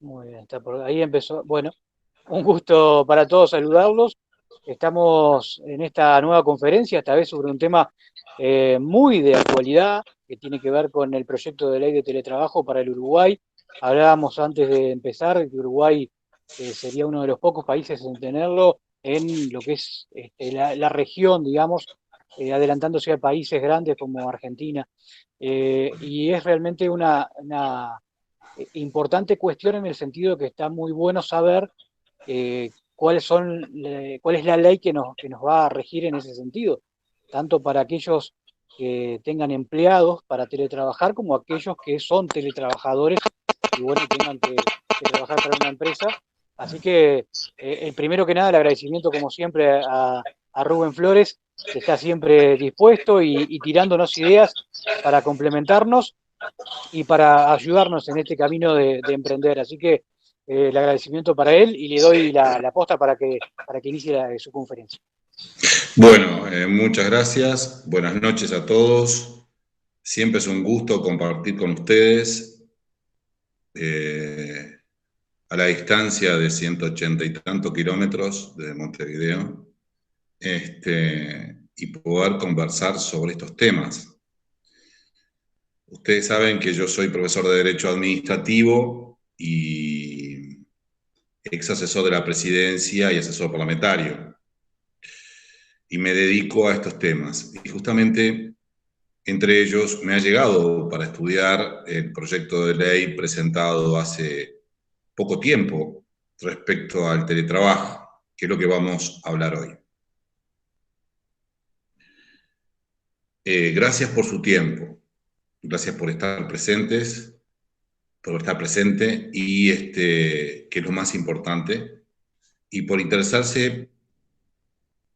Muy bien, está por ahí empezó. Bueno, un gusto para todos saludarlos. Estamos en esta nueva conferencia, esta vez sobre un tema muy de actualidad, que tiene que ver con el proyecto de ley de teletrabajo para el Uruguay. Hablábamos antes de empezar de que Uruguay sería uno de los pocos países en tenerlo en lo que es la región, digamos, adelantándose a países grandes como Argentina. Y es realmente una importante cuestión en el sentido que está muy bueno saber cuál es la ley que nos va a regir en ese sentido, tanto para aquellos que tengan empleados para teletrabajar como aquellos que son teletrabajadores y bueno, tengan que trabajar para una empresa. Así que, el primero que nada, el agradecimiento como siempre a Rubén Flores, que está siempre dispuesto y tirándonos ideas para complementarnos y para ayudarnos en este camino de emprender. Así que el agradecimiento para él y le doy la posta para que inicie su conferencia. Bueno, muchas gracias. Buenas noches a todos. Siempre es un gusto compartir con ustedes eh, a la distancia de 180 y tantos kilómetros de Montevideo, y poder conversar sobre estos temas. Ustedes saben que yo soy profesor de Derecho Administrativo y ex asesor de la presidencia y asesor parlamentario, y me dedico a estos temas. Y justamente entre ellos me ha llegado para estudiar el proyecto de ley presentado hace poco tiempo respecto al teletrabajo, que es lo que vamos a hablar hoy. Gracias por su tiempo, gracias por estar presentes, por estar presente y que es lo más importante, y por interesarse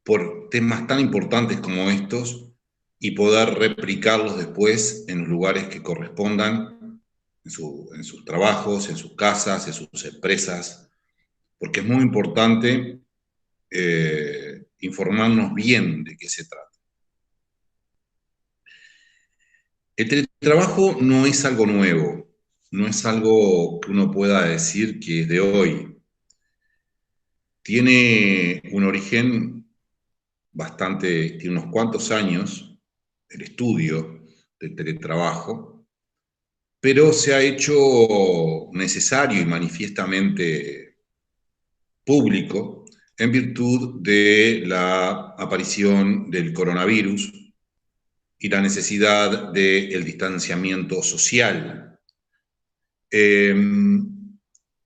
por temas tan importantes como estos y poder replicarlos después en los lugares que correspondan, en sus trabajos, en sus casas, en sus empresas, porque es muy importante informarnos bien de qué se trata. El teletrabajo no es algo nuevo, no es algo que uno pueda decir que es de hoy. Tiene un origen tiene unos cuantos años, el estudio del teletrabajo, pero se ha hecho necesario y manifiestamente público en virtud de la aparición del coronavirus y la necesidad del distanciamiento social. Eh,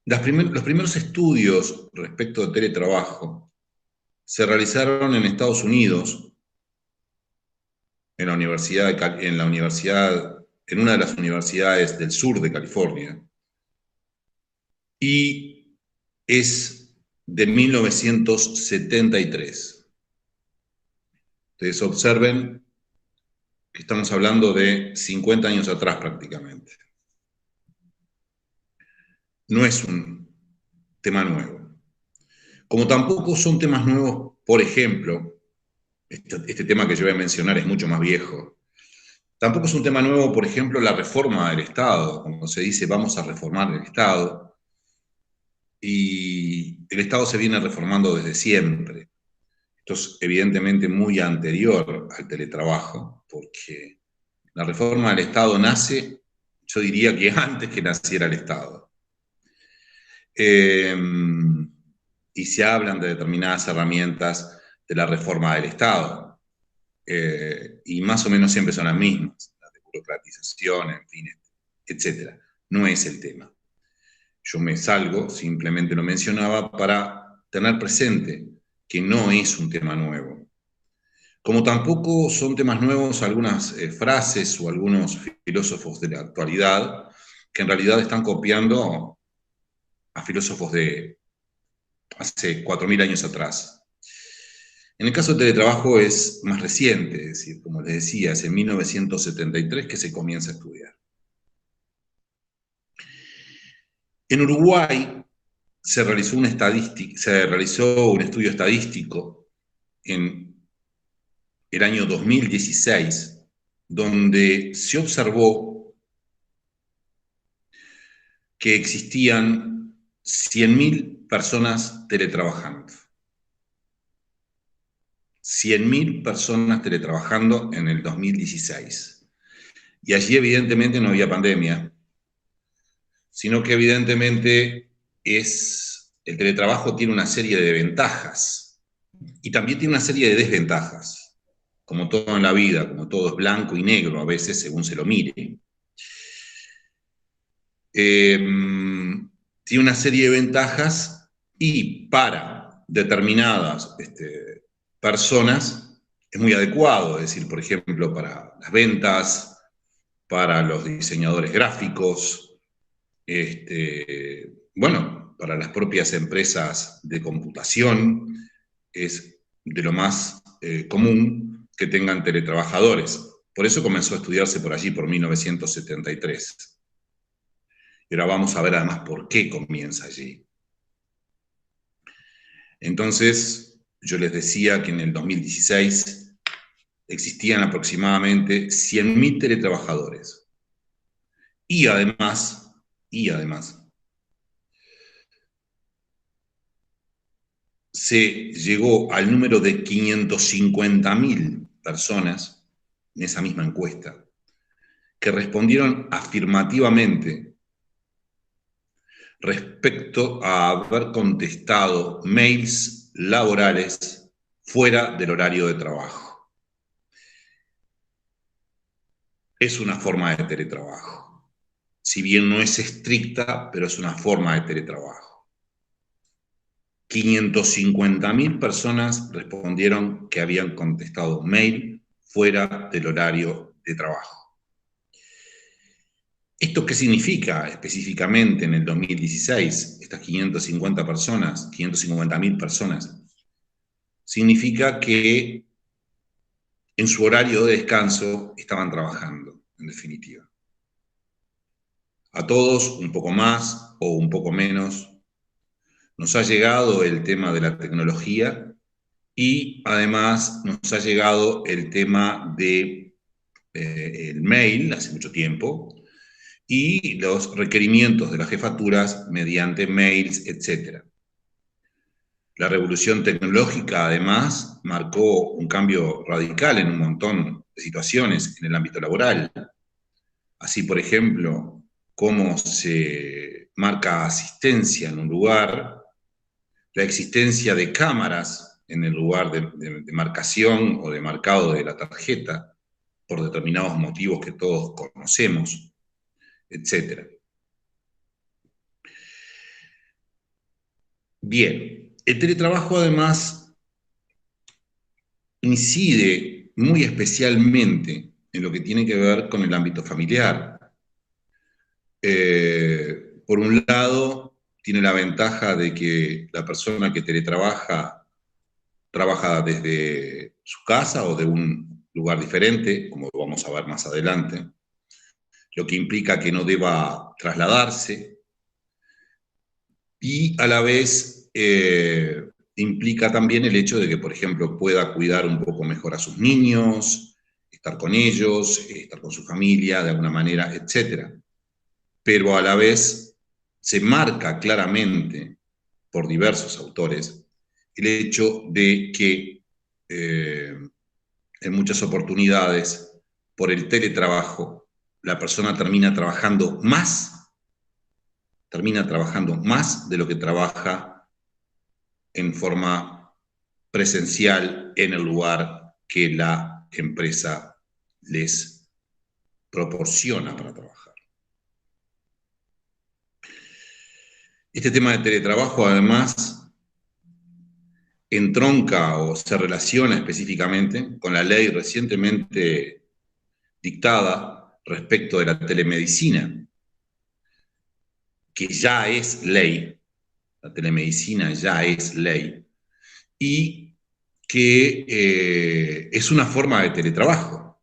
los primeros estudios respecto de teletrabajo se realizaron en Estados Unidos, en la en una de las universidades del sur de California, y es de 1973. Ustedes observen que estamos hablando de 50 años atrás prácticamente. No es un tema nuevo. Como tampoco son temas nuevos, por ejemplo, este tema que yo voy a mencionar es mucho más viejo. Tampoco es un tema nuevo, por ejemplo, la reforma del Estado, cuando se dice vamos a reformar el Estado, y el Estado se viene reformando desde siempre. Esto es evidentemente muy anterior al teletrabajo, porque la reforma del Estado nace, yo diría que antes que naciera el Estado. Eh, y se hablan de determinadas herramientas de la reforma del Estado, y más o menos siempre son las mismas, la de burocratización, en fin, etcétera. No es el tema. Yo me salgo, simplemente lo mencionaba para tener presente que no es un tema nuevo. Como tampoco son temas nuevos algunas frases o algunos filósofos de la actualidad que en realidad están copiando a filósofos de hace 4.000 años atrás. En el caso del teletrabajo es más reciente, es decir, como les decía, es en 1973 que se comienza a estudiar. En Uruguay se realizó un estudio estadístico en el año 2016, donde se observó que existían 100.000 personas teletrabajando. 100.000 personas teletrabajando en el 2016. Y allí evidentemente no había pandemia, sino que evidentemente el teletrabajo tiene una serie de ventajas y también tiene una serie de desventajas, como todo en la vida, como todo es blanco y negro a veces según se lo mire. Tiene una serie de ventajas y para determinadas personas es muy adecuado, es decir, por ejemplo, para las ventas, para los diseñadores gráficos, bueno, para las propias empresas de computación, es de lo más común que tengan teletrabajadores. Por eso comenzó a estudiarse por allí, por 1973. Y ahora vamos a ver además por qué comienza allí. Entonces, yo les decía que en el 2016 existían aproximadamente 100.000 teletrabajadores. Y además, se llegó al número de 550.000 personas en esa misma encuesta que respondieron afirmativamente respecto a haber contestado mails laborales fuera del horario de trabajo. Es una forma de teletrabajo. Si bien no es estricta, pero es una forma de teletrabajo. 550.000 personas respondieron que habían contestado mail fuera del horario de trabajo. ¿Esto qué significa específicamente en el 2016? Estas 550.000 personas, significa que en su horario de descanso estaban trabajando, en definitiva. A todos, un poco más o un poco menos, nos ha llegado el tema de la tecnología y además nos ha llegado el tema de el mail hace mucho tiempo, y los requerimientos de las jefaturas mediante mails, etc. La revolución tecnológica, además, marcó un cambio radical en un montón de situaciones en el ámbito laboral. Así, por ejemplo, cómo se marca asistencia en un lugar, la existencia de cámaras en el lugar de marcación o de marcado de la tarjeta, por determinados motivos que todos conocemos, etc. Bien, el teletrabajo además incide muy especialmente en lo que tiene que ver con el ámbito familiar. Por un lado, tiene la ventaja de que la persona que teletrabaja trabaja desde su casa o de un lugar diferente, como lo vamos a ver más adelante, lo que implica que no deba trasladarse, y a la vez implica también el hecho de que, por ejemplo, pueda cuidar un poco mejor a sus niños, estar con ellos, estar con su familia de alguna manera, etc. Pero a la vez se marca claramente por diversos autores el hecho de que en muchas oportunidades, por el teletrabajo, la persona termina trabajando más de lo que trabaja en forma presencial en el lugar que la empresa les proporciona para trabajar. Este tema de teletrabajo, además, entronca o se relaciona específicamente con la ley recientemente dictada respecto de la telemedicina, que ya es ley, la telemedicina ya es ley, y que es una forma de teletrabajo.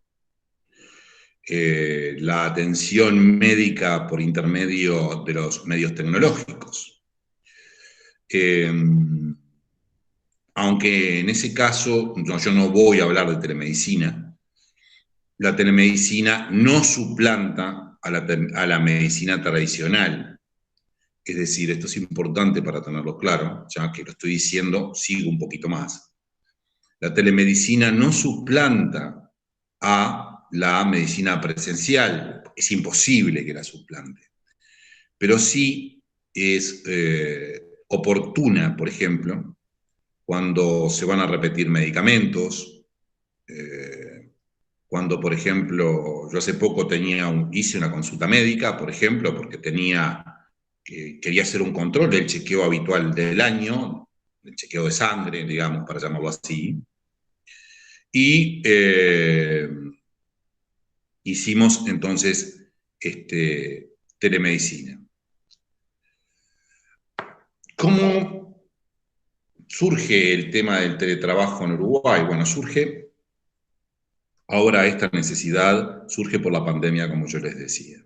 La atención médica por intermedio de los medios tecnológicos. Aunque en ese caso yo no voy a hablar de telemedicina, la telemedicina no suplanta a la medicina tradicional, es decir, esto es importante para tenerlo claro, ya que lo estoy diciendo, sigo un poquito más. La telemedicina no suplanta a la medicina presencial, es imposible que la suplante, pero sí es oportuna, por ejemplo, cuando se van a repetir medicamentos, cuando, por ejemplo, yo hace poco hice una consulta médica, por ejemplo, porque quería hacer un control del chequeo habitual del año, el chequeo de sangre, digamos, para llamarlo así, y hicimos entonces telemedicina. ¿Cómo surge el tema del teletrabajo en Uruguay? Bueno, ahora esta necesidad surge por la pandemia, como yo les decía.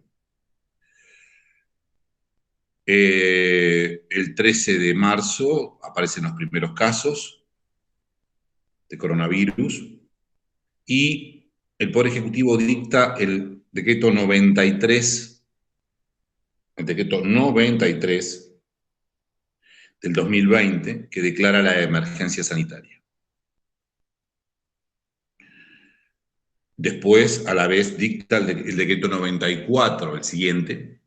El 13 de marzo aparecen los primeros casos de coronavirus y el Poder Ejecutivo dicta el decreto 93, el decreto 93 del 2020, que declara la emergencia sanitaria. Después, a la vez, dicta el decreto 94, el siguiente,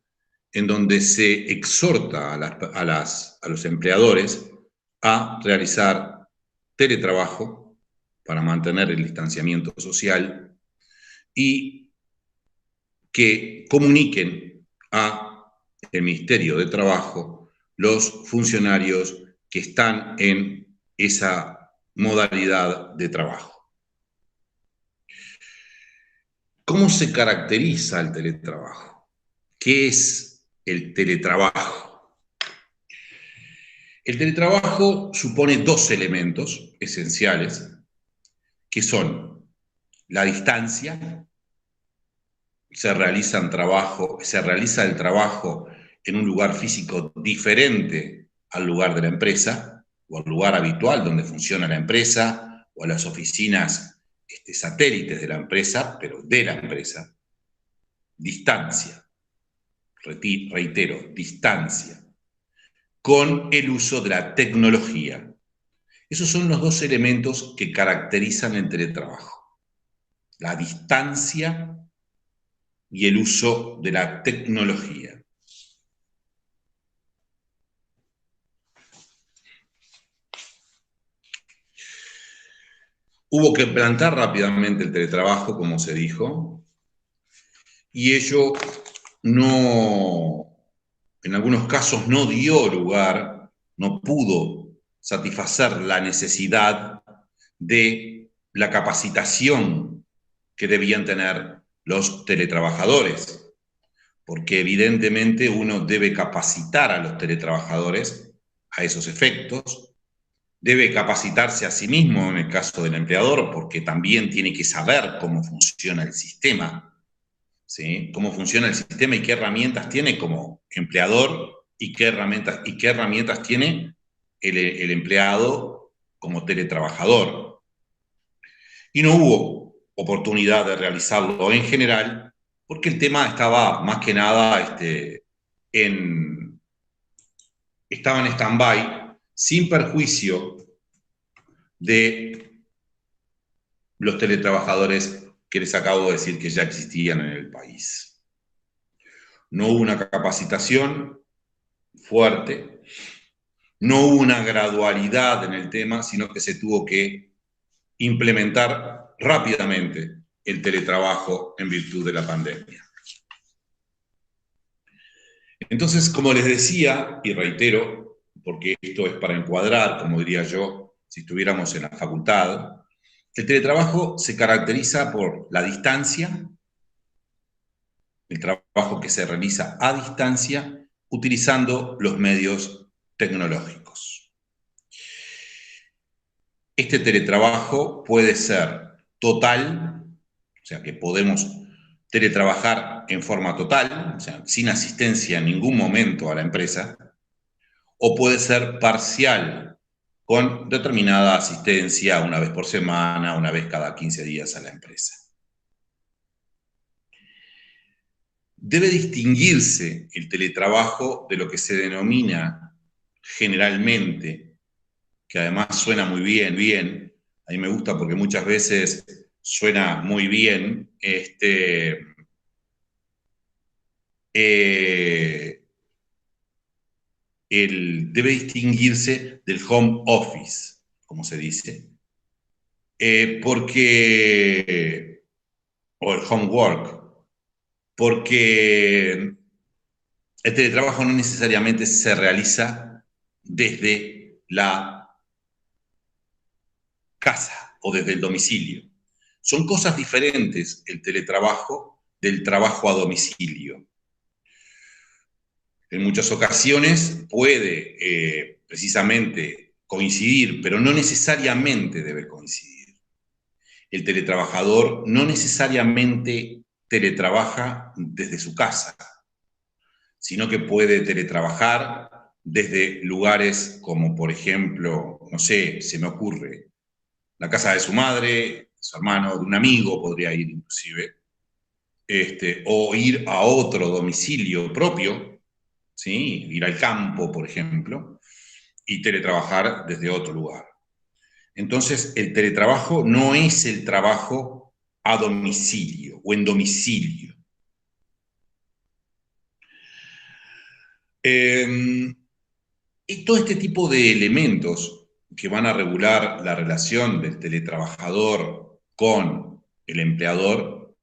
en donde se exhorta a los empleadores a realizar teletrabajo para mantener el distanciamiento social y que comuniquen a el Ministerio de Trabajo los funcionarios que están en esa modalidad de trabajo. ¿Cómo se caracteriza el teletrabajo? ¿Qué es el teletrabajo? El teletrabajo supone dos elementos esenciales, que son la distancia. Se realiza el trabajo en un lugar físico diferente al lugar de la empresa, o al lugar habitual donde funciona la empresa, o a las oficinas satélites de la empresa, pero de la empresa. Distancia, reitero, distancia, con el uso de la tecnología. Esos son los dos elementos que caracterizan el teletrabajo: la distancia y el uso de la tecnología. Hubo que implantar rápidamente el teletrabajo, como se dijo, y ello en algunos casos no dio lugar, no pudo satisfacer la necesidad de la capacitación que debían tener los teletrabajadores, porque evidentemente uno debe capacitar a los teletrabajadores a esos efectos, debe capacitarse a sí mismo en el caso del empleador, porque también tiene que saber cómo funciona el sistema, ¿sí? Cómo funciona el sistema y qué herramientas tiene como empleador y qué herramientas tiene el empleado como teletrabajador. Y no hubo oportunidad de realizarlo en general, porque el tema estaba más que nada estaba en stand-by, sin perjuicio de los teletrabajadores que les acabo de decir que ya existían en el país. No hubo una capacitación fuerte, no hubo una gradualidad en el tema, sino que se tuvo que implementar rápidamente el teletrabajo en virtud de la pandemia. Entonces, como les decía, y reitero, porque esto es para encuadrar, como diría yo, si estuviéramos en la facultad, el teletrabajo se caracteriza por la distancia, el trabajo que se realiza a distancia, utilizando los medios tecnológicos. Este teletrabajo puede ser total, o sea que podemos teletrabajar en forma total, o sea, sin asistencia en ningún momento a la empresa, o puede ser parcial, con determinada asistencia una vez por semana, una vez cada 15 días a la empresa. debe distinguirse el teletrabajo de lo que se denomina generalmente, que además suena muy bien, a mí me gusta porque muchas veces suena muy bien, debe distinguirse del home office, como se dice, o el homework, porque el teletrabajo no necesariamente se realiza desde la casa o desde el domicilio. Son cosas diferentes el teletrabajo del trabajo a domicilio. En muchas ocasiones puede precisamente coincidir, pero no necesariamente debe coincidir. El teletrabajador no necesariamente teletrabaja desde su casa, sino que puede teletrabajar desde lugares como, por ejemplo, no sé, se me ocurre, la casa de su madre, su hermano, de un amigo podría ir inclusive, o ir a otro domicilio propio, ¿sí? Ir al campo, por ejemplo, y teletrabajar desde otro lugar. Entonces, el teletrabajo no es el trabajo a domicilio o en domicilio. Y todo este tipo de elementos que van a regular la relación del teletrabajador con el empleador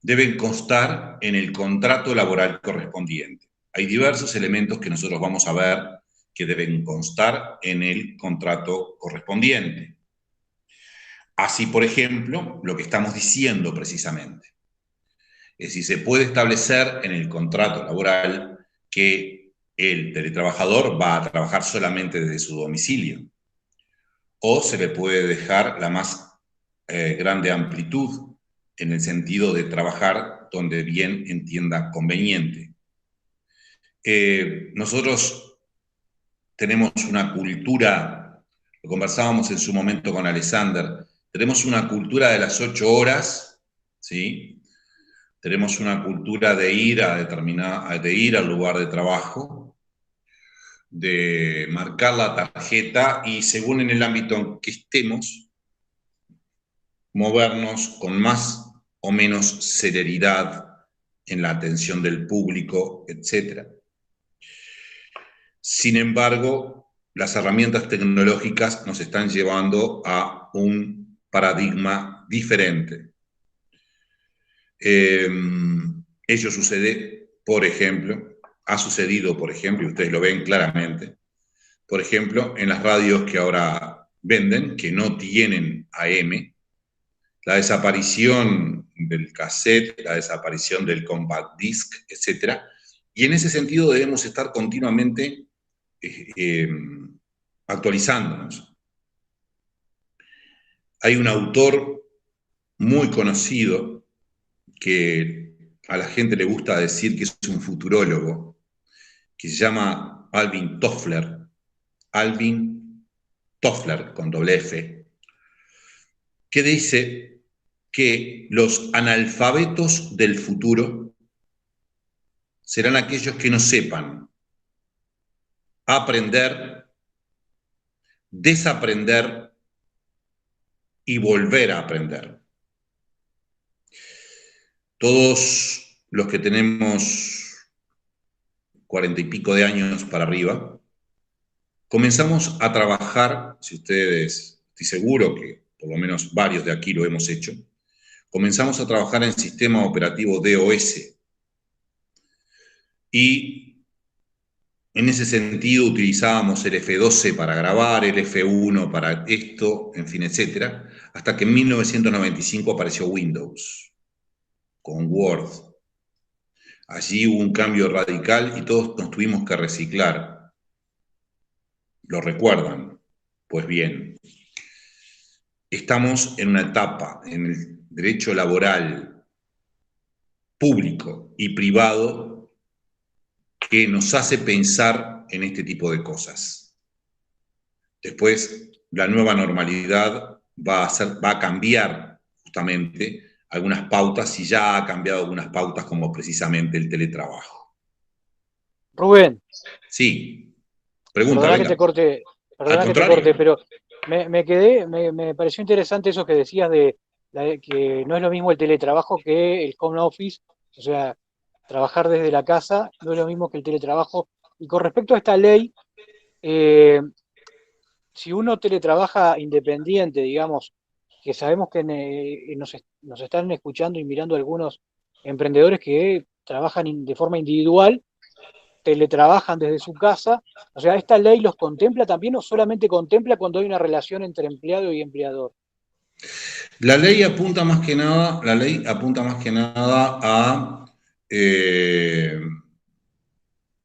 deben constar en el contrato laboral correspondiente. Hay diversos elementos que nosotros vamos a ver que deben constar en el contrato correspondiente. Así, por ejemplo, lo que estamos diciendo precisamente. Es decir, se puede establecer en el contrato laboral que el teletrabajador va a trabajar solamente desde su domicilio, o se le puede dejar la más grande amplitud en el sentido de trabajar donde bien entienda conveniente. Nosotros tenemos una cultura, lo conversábamos en su momento con Alexander, tenemos una cultura de las 8 horas, ¿sí? Tenemos una cultura de ir de ir al lugar de trabajo, de marcar la tarjeta y según en el ámbito en que estemos, movernos con más o menos celeridad en la atención del público, etc. Sin embargo, las herramientas tecnológicas nos están llevando a un paradigma diferente. Ello sucede, por ejemplo, ha sucedido, por ejemplo, y ustedes lo ven claramente, por ejemplo, en las radios que ahora venden, que no tienen AM, la desaparición del cassette, la desaparición del compact disc, etc. Y en ese sentido debemos estar continuamente actualizándonos. Hay un autor muy conocido que a la gente le gusta decir que es un futurólogo, que se llama Alvin Toffler, con doble F, que dice que los analfabetos del futuro serán aquellos que no sepan aprender, desaprender y volver a aprender. Todos los que tenemos 40 y pico de años para arriba, comenzamos a trabajar, si ustedes, estoy seguro que por lo menos varios de aquí lo hemos hecho, comenzamos a trabajar en sistema operativo DOS. Y en ese sentido utilizábamos el F12 para grabar, el F1 para esto, en fin, etcétera, hasta que en 1995 apareció Windows, con Word. Allí hubo un cambio radical y todos nos tuvimos que reciclar. ¿Lo recuerdan? Pues bien, estamos en una etapa en el derecho laboral público y privado que nos hace pensar en este tipo de cosas. Después, la nueva normalidad va a cambiar justamente algunas pautas y ya ha cambiado algunas pautas como precisamente el teletrabajo. Rubén, Sí, pregunta, perdona que venga. te corte, Al perdona que te corte, contrario. pero me pareció interesante eso que decías de que no es lo mismo el teletrabajo que el home office, o sea, trabajar desde la casa no es lo mismo que el teletrabajo. Y con respecto a esta ley, eh, si uno teletrabaja independiente, digamos, que sabemos que nos están escuchando y mirando algunos emprendedores que trabajan de forma individual, teletrabajan desde su casa, o sea, ¿esta ley los contempla también o solamente contempla cuando hay una relación entre empleado y empleador? La ley apunta más que nada, la ley apunta más que nada eh,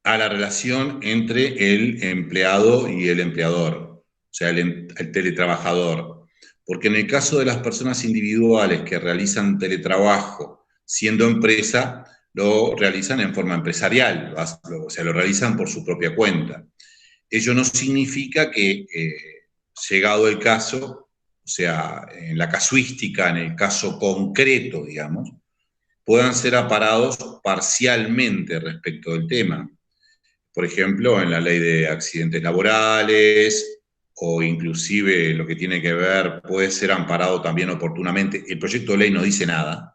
a la relación entre el empleado y el empleador, o sea, el teletrabajador. Porque en el caso de las personas individuales que realizan teletrabajo siendo empresa, lo realizan en forma empresarial, o sea, lo realizan por su propia cuenta. Ello no significa que, llegado el caso, o sea, en la casuística, en el caso concreto, digamos, puedan ser aparados parcialmente respecto del tema. Por ejemplo, en la ley de accidentes laborales o inclusive lo que tiene que ver puede ser amparado también oportunamente. El proyecto de ley no dice nada,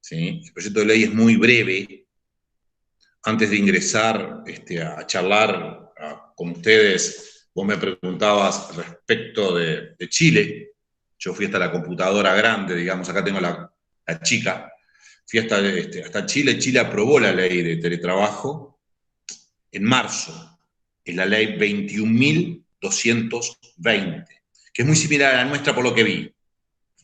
¿sí? El proyecto de ley es muy breve. Antes de ingresar a charlar con ustedes, vos me preguntabas respecto de Chile. Yo fui hasta la computadora grande, digamos, acá tengo la chica. Fui hasta Chile. Chile aprobó la ley de teletrabajo en marzo. Es la ley 21.220, que es muy similar a la nuestra por lo que vi. O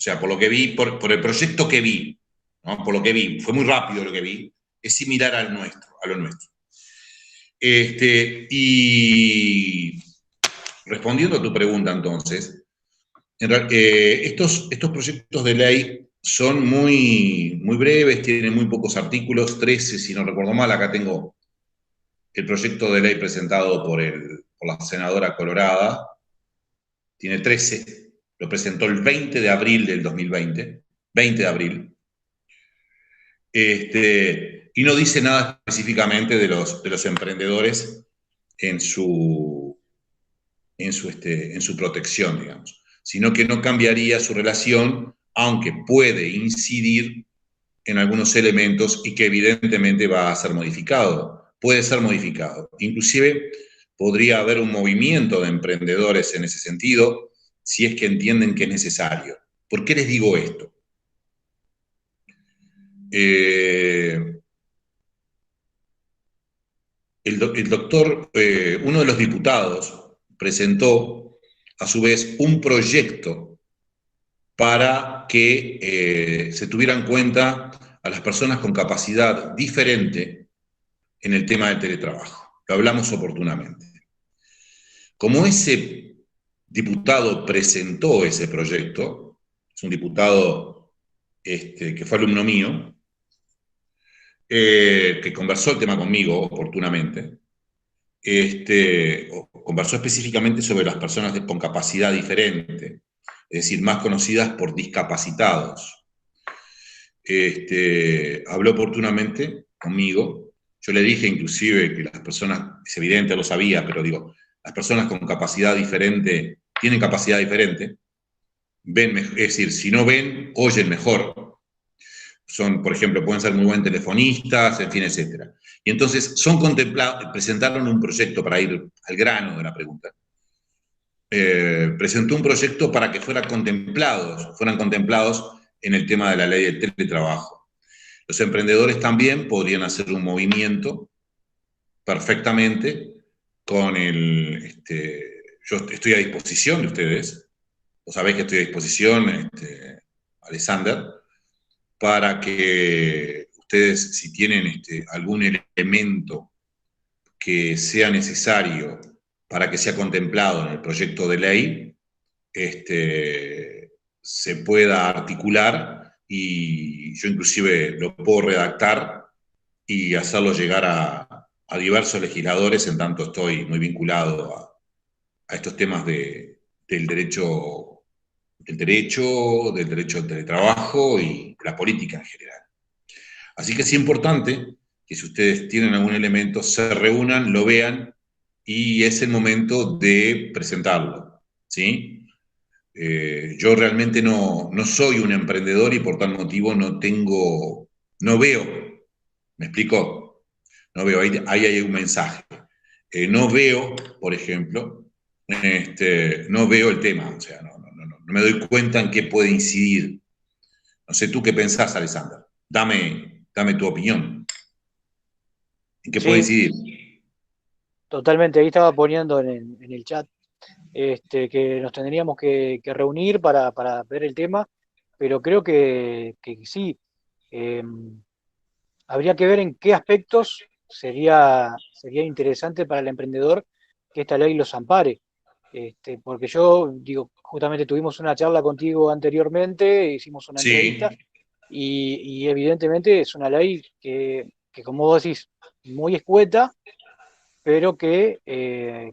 sea, por lo que vi, por el proyecto que vi, ¿no? Por lo que vi, fue muy rápido lo que vi, es similar al nuestro, a lo nuestro. Y respondiendo a tu pregunta entonces, estos proyectos de ley son muy breves, tienen muy pocos artículos, 13 si no recuerdo mal, acá tengo el proyecto de ley presentado por la senadora Colorada, tiene 13, lo presentó el 20 de abril del 2020, 20 de abril, y no dice nada específicamente de los emprendedores en su protección, digamos, sino que no cambiaría su relación, aunque puede incidir en algunos elementos y que evidentemente va a ser modificado, puede ser modificado. Inclusive podría haber un movimiento de emprendedores en ese sentido, si es que entienden que es necesario. ¿Por qué les digo esto? Eh, el doctor, uno de los diputados, presentó a su vez un proyecto para que se tuviera en cuenta a las personas con capacidad diferente en el tema del teletrabajo. Lo hablamos oportunamente. Como ese diputado presentó ese proyecto, es un diputado que fue alumno mío, que conversó el tema conmigo oportunamente, conversó específicamente sobre las personas con capacidad diferente, es decir, más conocidas por discapacitados. Habló oportunamente conmigo. Yo le dije inclusive que las personas, es evidente, lo sabía, pero digo, las personas con capacidad diferente tienen capacidad diferente, ven, es decir, si no ven, oyen mejor. Son, por ejemplo, pueden ser muy buenos telefonistas, en fin, etcétera. Y entonces son contemplados, presentaron un proyecto para ir al grano de la pregunta. Presentó un proyecto para que fueran contemplados en el tema de la ley del teletrabajo. Los emprendedores también podrían hacer un movimiento perfectamente con yo estoy a disposición de ustedes, vos sabés que estoy a disposición, Alexander, para que ustedes, si tienen algún elemento que sea necesario para que sea contemplado en el proyecto de ley, se pueda articular y yo inclusive lo puedo redactar y hacerlo llegar a diversos legisladores, en tanto estoy muy vinculado a estos temas del derecho del derecho al teletrabajo y la política en general. Así que es importante que si ustedes tienen algún elemento, se reúnan, lo vean y es el momento de presentarlo, ¿sí? Yo realmente no soy un emprendedor y por tal motivo no veo, ¿me explico? No veo, ahí hay un mensaje. No veo, por ejemplo, no veo el tema, o sea, no me doy cuenta en qué puede incidir. No sé tú qué pensás, Alessandra. Dame tu opinión. ¿En qué puede Sí, incidir? totalmente. Ahí estaba poniendo en el chat que nos tendríamos que reunir para ver el tema, pero creo que sí. eh, Habría que ver en qué aspectos sería interesante para el emprendedor que esta ley los ampare. Porque yo digo, justamente tuvimos una charla contigo anteriormente, hicimos una entrevista Sí, y evidentemente es una ley que, como vos decís, muy escueta, pero que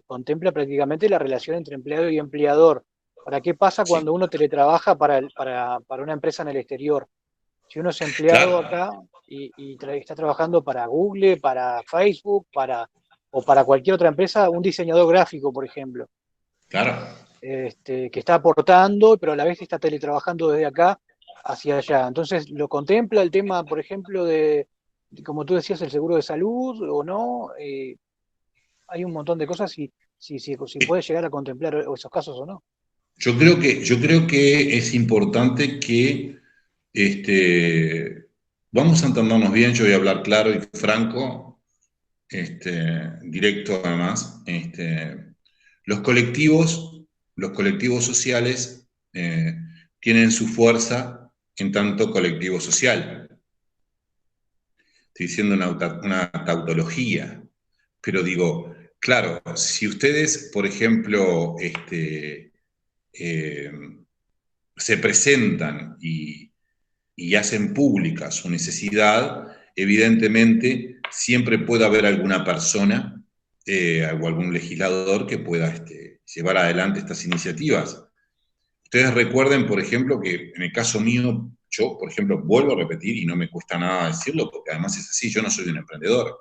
contempla prácticamente la relación entre empleado y empleador. ¿Para qué pasa sí. cuando uno teletrabaja para una empresa en el exterior? Si uno es empleado Claro, acá está trabajando para Google, para Facebook, o para cualquier otra empresa, un diseñador gráfico, por ejemplo, claro. que está aportando, pero a la vez está teletrabajando desde acá hacia allá. Entonces, ¿lo contempla el tema, por ejemplo, como tú decías, el seguro de salud o no? Hay un montón de cosas si puede llegar a contemplar esos casos o no. Yo creo que es importante que vamos a entendernos bien, yo voy a hablar claro y franco, directo además. Los colectivos, los colectivos sociales tienen su fuerza en tanto colectivo social. Estoy diciendo una tautología, pero digo, claro, si ustedes, por ejemplo, eh, se presentan y hacen pública su necesidad, evidentemente siempre puede haber alguna persona o algún legislador que pueda llevar adelante estas iniciativas. Ustedes recuerden, por ejemplo, que en el caso mío, yo, por ejemplo, vuelvo a repetir y no me cuesta nada decirlo, porque además es así, yo no soy un emprendedor.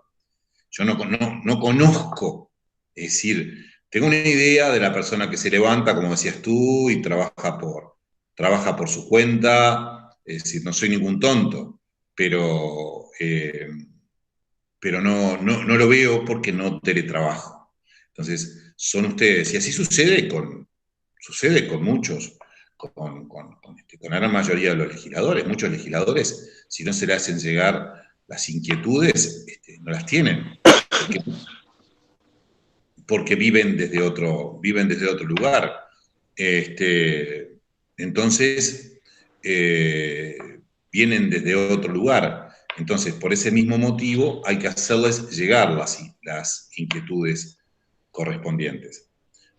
Yo no conozco, es decir, tengo una idea de la persona que se levanta, como decías tú, y trabaja por su cuenta, es decir, no soy ningún tonto, pero, pero no lo veo porque no teletrabajo. Entonces, son ustedes, y así sucede con muchos, con la gran mayoría de los legisladores. Muchos legisladores, si no se le hacen llegar las inquietudes, no las tienen, porque, porque viven desde otro lugar. Este, entonces, eh, vienen desde otro lugar. Entonces, por ese mismo motivo, hay que hacerles llegar las inquietudes correspondientes.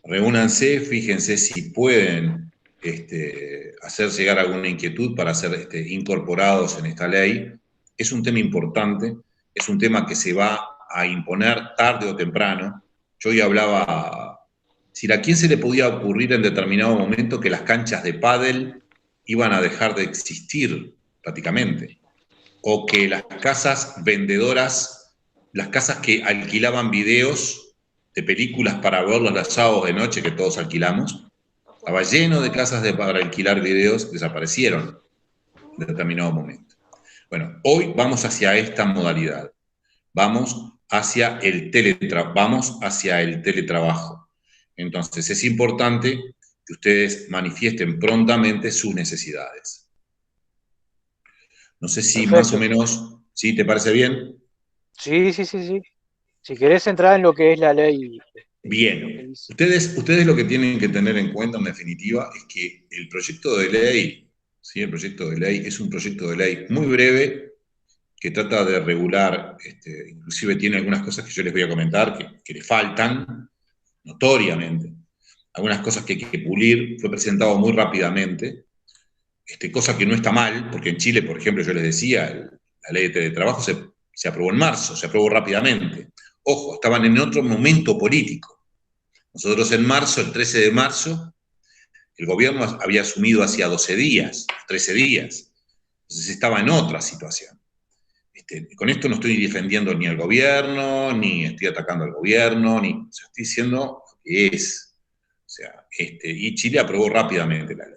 Reúnanse, fíjense si pueden hacer llegar alguna inquietud para ser incorporados en esta ley. Es un tema importante, es un tema que se va a imponer tarde o temprano. Yo hoy hablaba, si a quién se le podía ocurrir en determinado momento que las canchas de pádel iban a dejar de existir prácticamente, o que las casas vendedoras, las casas que alquilaban videos de películas para verlos los sábados de noche que todos alquilamos, estaba lleno de casas para alquilar videos, desaparecieron en determinado momento. Bueno, hoy vamos hacia esta modalidad, vamos hacia el teletrabajo. Entonces es importante que ustedes manifiesten prontamente sus necesidades. No sé si más o Perfecto. menos, ¿sí te parece bien? Sí, sí, sí, sí. Si querés entrar en lo que es la ley, lo que Bien, dice. ustedes lo que tienen que tener en cuenta en definitiva es que el proyecto de ley, ¿sí? El proyecto de ley es un proyecto de ley muy breve que trata de regular, inclusive tiene algunas cosas que yo les voy a comentar que le faltan notoriamente, algunas cosas que hay que pulir, fue presentado muy rápidamente, cosa que no está mal, porque en Chile, por ejemplo, yo les decía, la ley de teletrabajo se aprobó en marzo, se aprobó rápidamente. Ojo, estaban en otro momento político. Nosotros en marzo, el 13 de marzo, el gobierno había asumido hacía 12 días, 13 días. Entonces estaba en otra situación. Con esto no estoy defendiendo ni al gobierno, ni estoy atacando al gobierno, o sea, estoy diciendo lo que es. O sea, y Chile aprobó rápidamente la ley.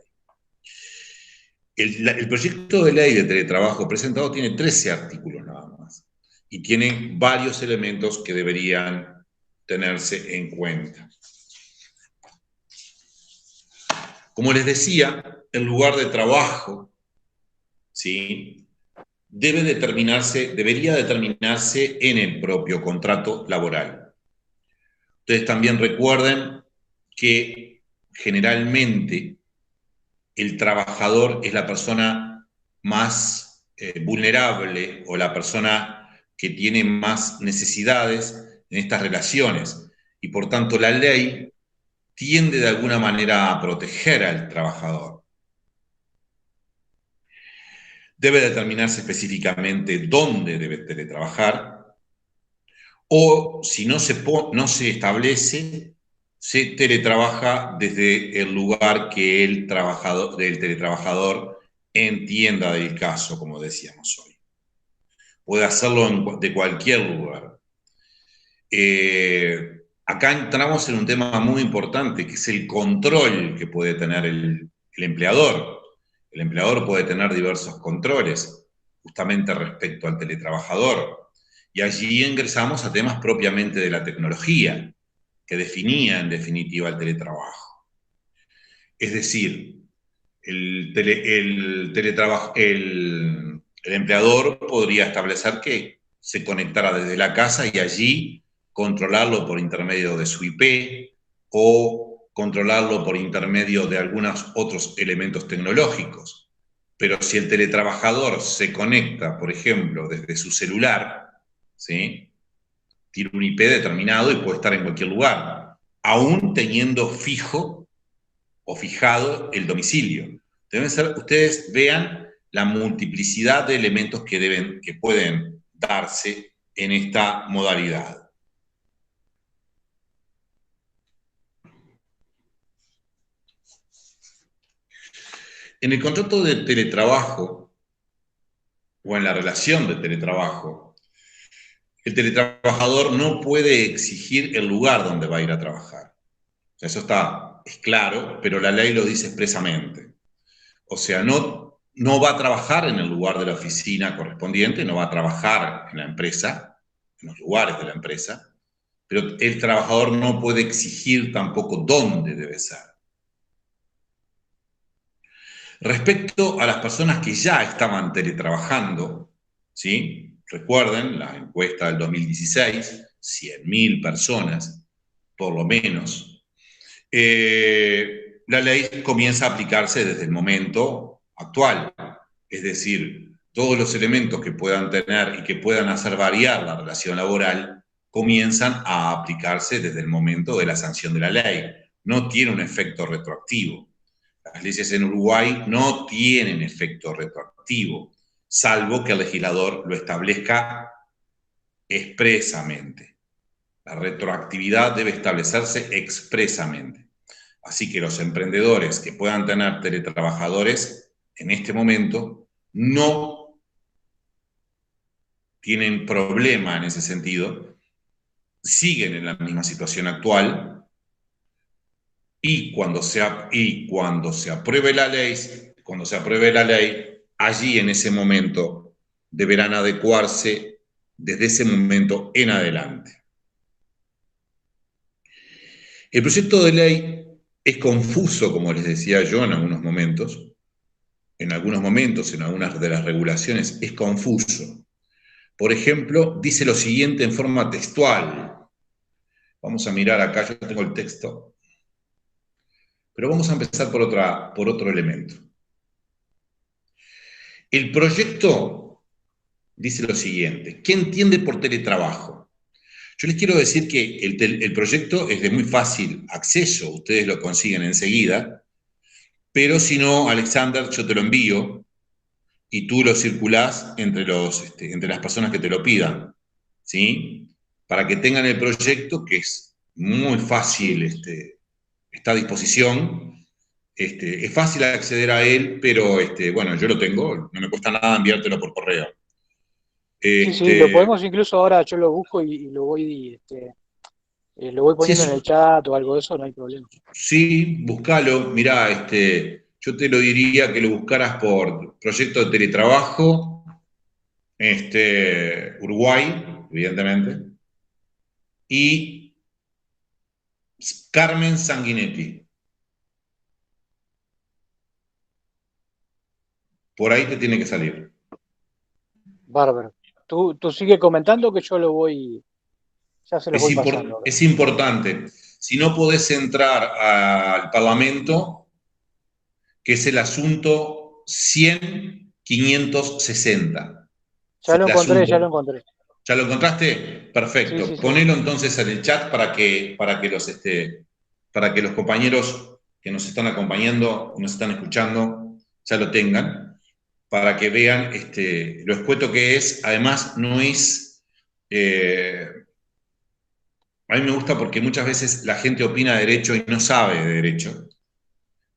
El proyecto de ley de teletrabajo presentado tiene 13 artículos nada más y tiene varios elementos que deberían tenerse en cuenta. Como les decía, el lugar de trabajo, ¿sí?, debería determinarse en el propio contrato laboral. Ustedes también recuerden que generalmente el trabajador es la persona más vulnerable o la persona que tiene más necesidades en estas relaciones. Y por tanto la ley tiende de alguna manera a proteger al trabajador. Debe determinarse específicamente dónde debe teletrabajar, o si no se establece, se teletrabaja desde el lugar que el teletrabajador entienda del caso, como decíamos hoy. Puede hacerlo de cualquier lugar. Acá entramos en un tema muy importante, que es el control que puede tener el empleador. El empleador puede tener diversos controles, justamente respecto al teletrabajador. Y allí ingresamos a temas propiamente de la tecnología, que definía en definitiva el teletrabajo. Es decir, el empleador podría establecer que se conectara desde la casa y allí controlarlo por intermedio de su IP o controlarlo por intermedio de algunos otros elementos tecnológicos. Pero si el teletrabajador se conecta, por ejemplo, desde su celular, ¿sí?, tiene un IP determinado y puede estar en cualquier lugar, aún teniendo fijo o fijado el domicilio. Ustedes vean la multiplicidad de elementos que pueden darse en esta modalidad. En el contrato de teletrabajo o en la relación de teletrabajo, el teletrabajador no puede exigir el lugar donde va a ir a trabajar. O sea, eso es claro, pero la ley lo dice expresamente. O sea, no va a trabajar en el lugar de la oficina correspondiente, no va a trabajar en la empresa, en los lugares de la empresa, pero el trabajador no puede exigir tampoco dónde debe ser. Respecto a las personas que ya estaban teletrabajando, ¿sí?, recuerden la encuesta del 2016, 100.000 personas, por lo menos, la ley comienza a aplicarse desde el momento actual. Es decir, todos los elementos que puedan tener y que puedan hacer variar la relación laboral comienzan a aplicarse desde el momento de la sanción de la ley. No tiene un efecto retroactivo. Las leyes en Uruguay no tienen efecto retroactivo, salvo que el legislador lo establezca expresamente. La retroactividad debe establecerse expresamente. Así que los emprendedores que puedan tener teletrabajadores en este momento no tienen problema en ese sentido, siguen en la misma situación actual y cuando se apruebe la ley, allí en ese momento deberán adecuarse desde ese momento en adelante. El proyecto de ley es confuso, como les decía yo en algunos momentos, en algunas de las regulaciones es confuso. Por ejemplo, dice lo siguiente en forma textual. Vamos a mirar acá, yo tengo el texto. Pero vamos a empezar por otro elemento. El proyecto dice lo siguiente. ¿Qué entiende por teletrabajo? Yo les quiero decir que el proyecto es de muy fácil acceso, ustedes lo consiguen enseguida, pero si no, Alexander, yo te lo envío y tú lo circulás entre las personas que te lo pidan, ¿sí? Para que tengan el proyecto, que es muy fácil, está a disposición, Es fácil acceder a él, pero bueno, yo lo tengo, no me cuesta nada enviártelo por correo. Sí, sí, lo Este, podemos incluso ahora, yo lo busco y lo voy sí, poniendo en el chat o algo de eso, no hay problema. sí, búscalo. Mirá, yo te lo diría que lo buscaras por proyecto de teletrabajo, Uruguay, evidentemente, y Carmen Sanguinetti. Por ahí te tiene que salir. Bárbaro. Tú sigue comentando que yo ya se los Es, voy pasando. A ver. es importante. Si no podés entrar al Parlamento, que es el asunto 100.560. Es Ya lo el encontré, asunto. ya lo encontré. ¿Ya lo encontraste? Sí, sí, Perfecto. sí. Ponelo entonces en el chat para que los compañeros que nos están acompañando, nos están escuchando, ya lo tengan, para que vean lo escueto que es. Además, no es. A mí me gusta porque muchas veces la gente opina de derecho y no sabe de derecho.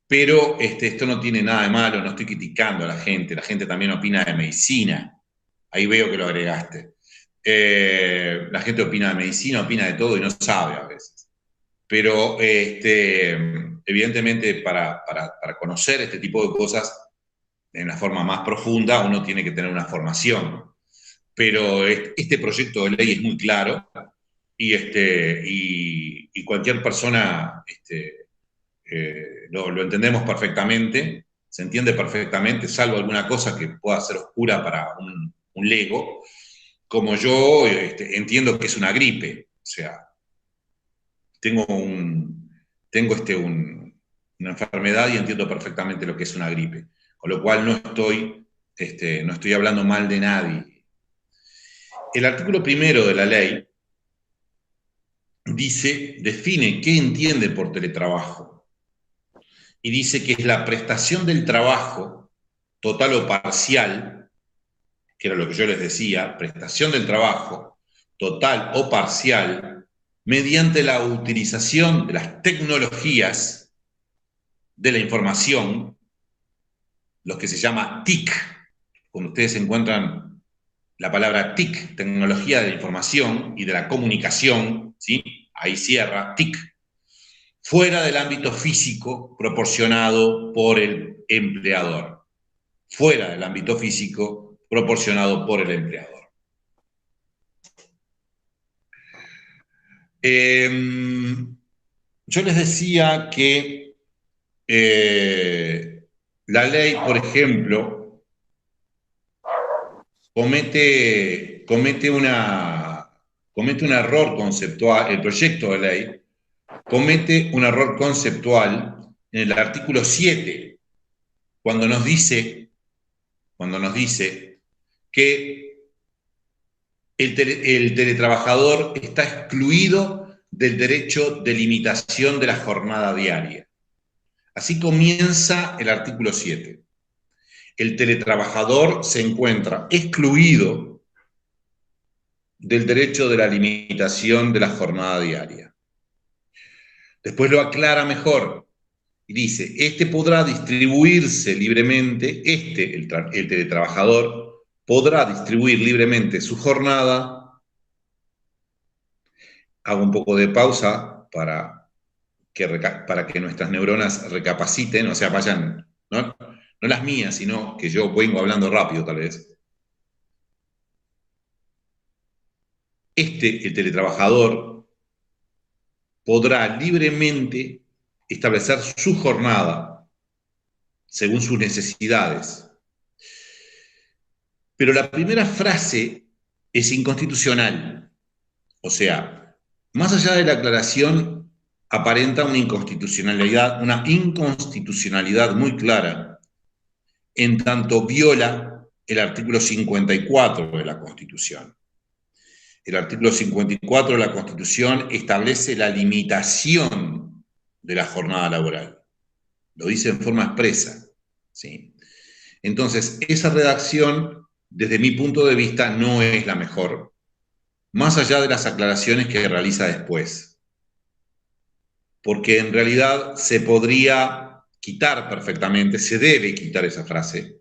Pero esto no tiene nada de malo, no estoy criticando a la gente también opina de medicina. Ahí veo que lo agregaste. La gente opina de medicina, opina de todo y no sabe a veces. Pero evidentemente para conocer este tipo de cosas en la forma más profunda uno tiene que tener una formación. Pero este proyecto de ley es muy claro y cualquier persona lo entendemos perfectamente, se entiende perfectamente, salvo alguna cosa que pueda ser oscura para un lego, como yo entiendo que es una gripe. O sea, tengo, un, tengo una enfermedad y entiendo perfectamente lo que es una gripe. Con lo cual no estoy hablando mal de nadie. El artículo primero de la ley define qué entiende por teletrabajo. Y dice que es la prestación del trabajo, total o parcial, que era lo que yo les decía, prestación del trabajo, total o parcial, mediante la utilización de las tecnologías de la información, los que se llama TIC. Cuando ustedes encuentran la palabra TIC, tecnología de la información y de la comunicación, ¿sí? Ahí cierra TIC, fuera del ámbito físico proporcionado por el empleador. Fuera del ámbito físico proporcionado por el empleador. Yo les decía que la ley, por ejemplo, comete un error conceptual, el proyecto de ley comete un error conceptual en el artículo 7, cuando nos dice que el teletrabajador está excluido del derecho de limitación de la jornada diaria. Así comienza el artículo 7. El teletrabajador se encuentra excluido del derecho de la limitación de la jornada diaria. Después lo aclara mejor y dice, podrá distribuirse libremente, el teletrabajador, podrá distribuir libremente su jornada. Hago un poco de pausa para que nuestras neuronas recapaciten, o sea, vayan, no las mías, sino que yo vengo hablando rápido tal vez. El teletrabajador, podrá libremente establecer su jornada según sus necesidades. Pero la primera frase es inconstitucional. O sea, más allá de la aclaración, aparenta una inconstitucionalidad muy clara, en tanto viola el artículo 54 de la Constitución. El artículo 54 de la Constitución establece la limitación de la jornada laboral. Lo dice en forma expresa. ¿Sí? Entonces, esa redacción, desde mi punto de vista, no es la mejor, más allá de las aclaraciones que realiza después. Porque en realidad se podría quitar perfectamente, se debe quitar esa frase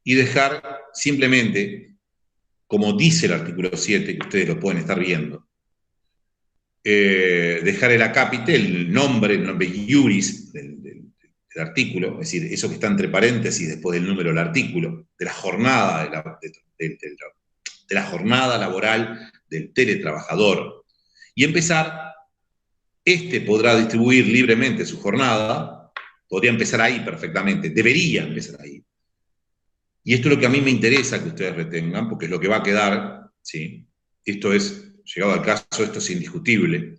y dejar simplemente, como dice el artículo 7, que ustedes lo pueden estar viendo, dejar el acápite, el nombre iuris del artículo, es decir, eso que está entre paréntesis después del número del artículo, de la jornada, de la jornada laboral del teletrabajador, y empezar, podrá distribuir libremente su jornada, podría empezar ahí perfectamente, debería empezar ahí. Y esto es lo que a mí me interesa que ustedes retengan, porque es lo que va a quedar, ¿sí? Esto es, llegado al caso, esto es indiscutible,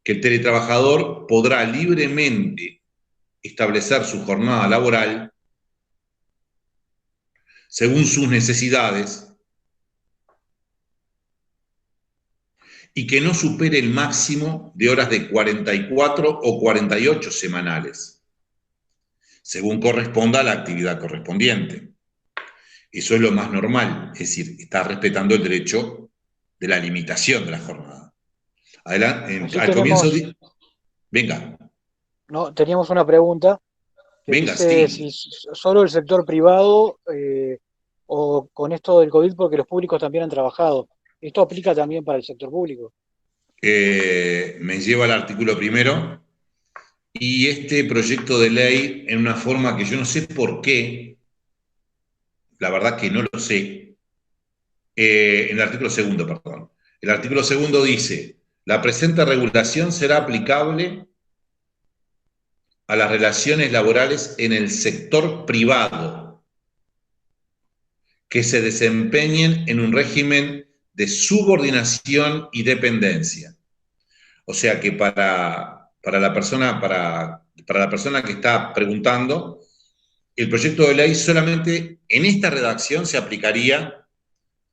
que el teletrabajador podrá libremente establecer su jornada laboral según sus necesidades y que no supere el máximo de horas de 44 o 48 semanales, según corresponda a la actividad correspondiente. Eso es lo más normal, es decir, está respetando el derecho de la limitación de la jornada. Adelante, Allí al comienzo, tenemos, venga, no, teníamos una pregunta que venga, dice si sí. solo el sector privado o con esto del COVID porque los públicos también han trabajado. ¿Esto aplica también para el sector público? Me lleva al artículo primero, y este proyecto de ley, en una forma que yo no sé por qué, la verdad que no lo sé, en el artículo segundo, perdón. El artículo segundo dice, la presente regulación será aplicable a las relaciones laborales en el sector privado que se desempeñen en un régimen de subordinación y dependencia. O sea que para la persona que está preguntando, el proyecto de ley solamente en esta redacción se aplicaría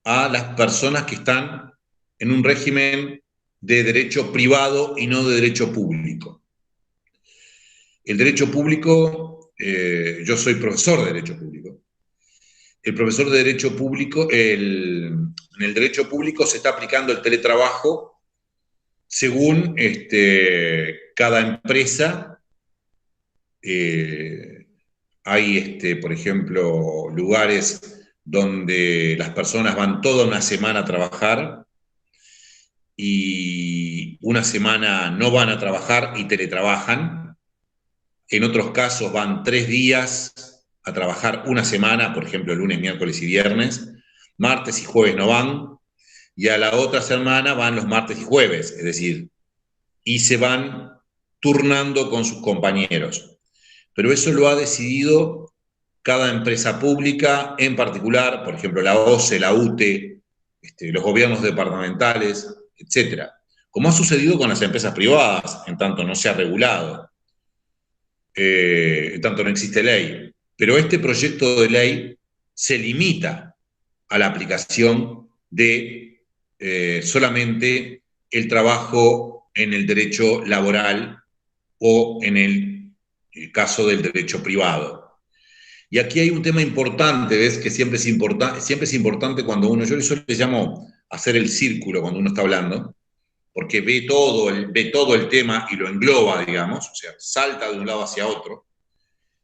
a las personas que están en un régimen de derecho privado y no de derecho público. El derecho público, yo soy profesor de derecho público. El profesor de derecho público, en el derecho público se está aplicando el teletrabajo según cada empresa. Hay, por ejemplo, lugares donde las personas van toda una semana a trabajar y una semana no van a trabajar y teletrabajan. En otros casos van 3 días a trabajar una semana, por ejemplo, lunes, miércoles y viernes. Martes y jueves no van. Y a la otra semana van los martes y jueves, es decir, y se van turnando con sus compañeros. Pero eso lo ha decidido cada empresa pública en particular, por ejemplo, la OCE, la UTE, los gobiernos departamentales, etcétera. Como ha sucedido con las empresas privadas, en tanto no se ha regulado, en tanto no existe ley. Pero este proyecto de ley se limita a la aplicación de solamente el trabajo en el derecho laboral o en el caso del derecho privado. Y aquí hay un tema importante, ¿ves? Que siempre es importante cuando uno, yo eso le llamo hacer el círculo cuando uno está hablando, porque ve todo el tema y lo engloba, digamos, o sea, salta de un lado hacia otro.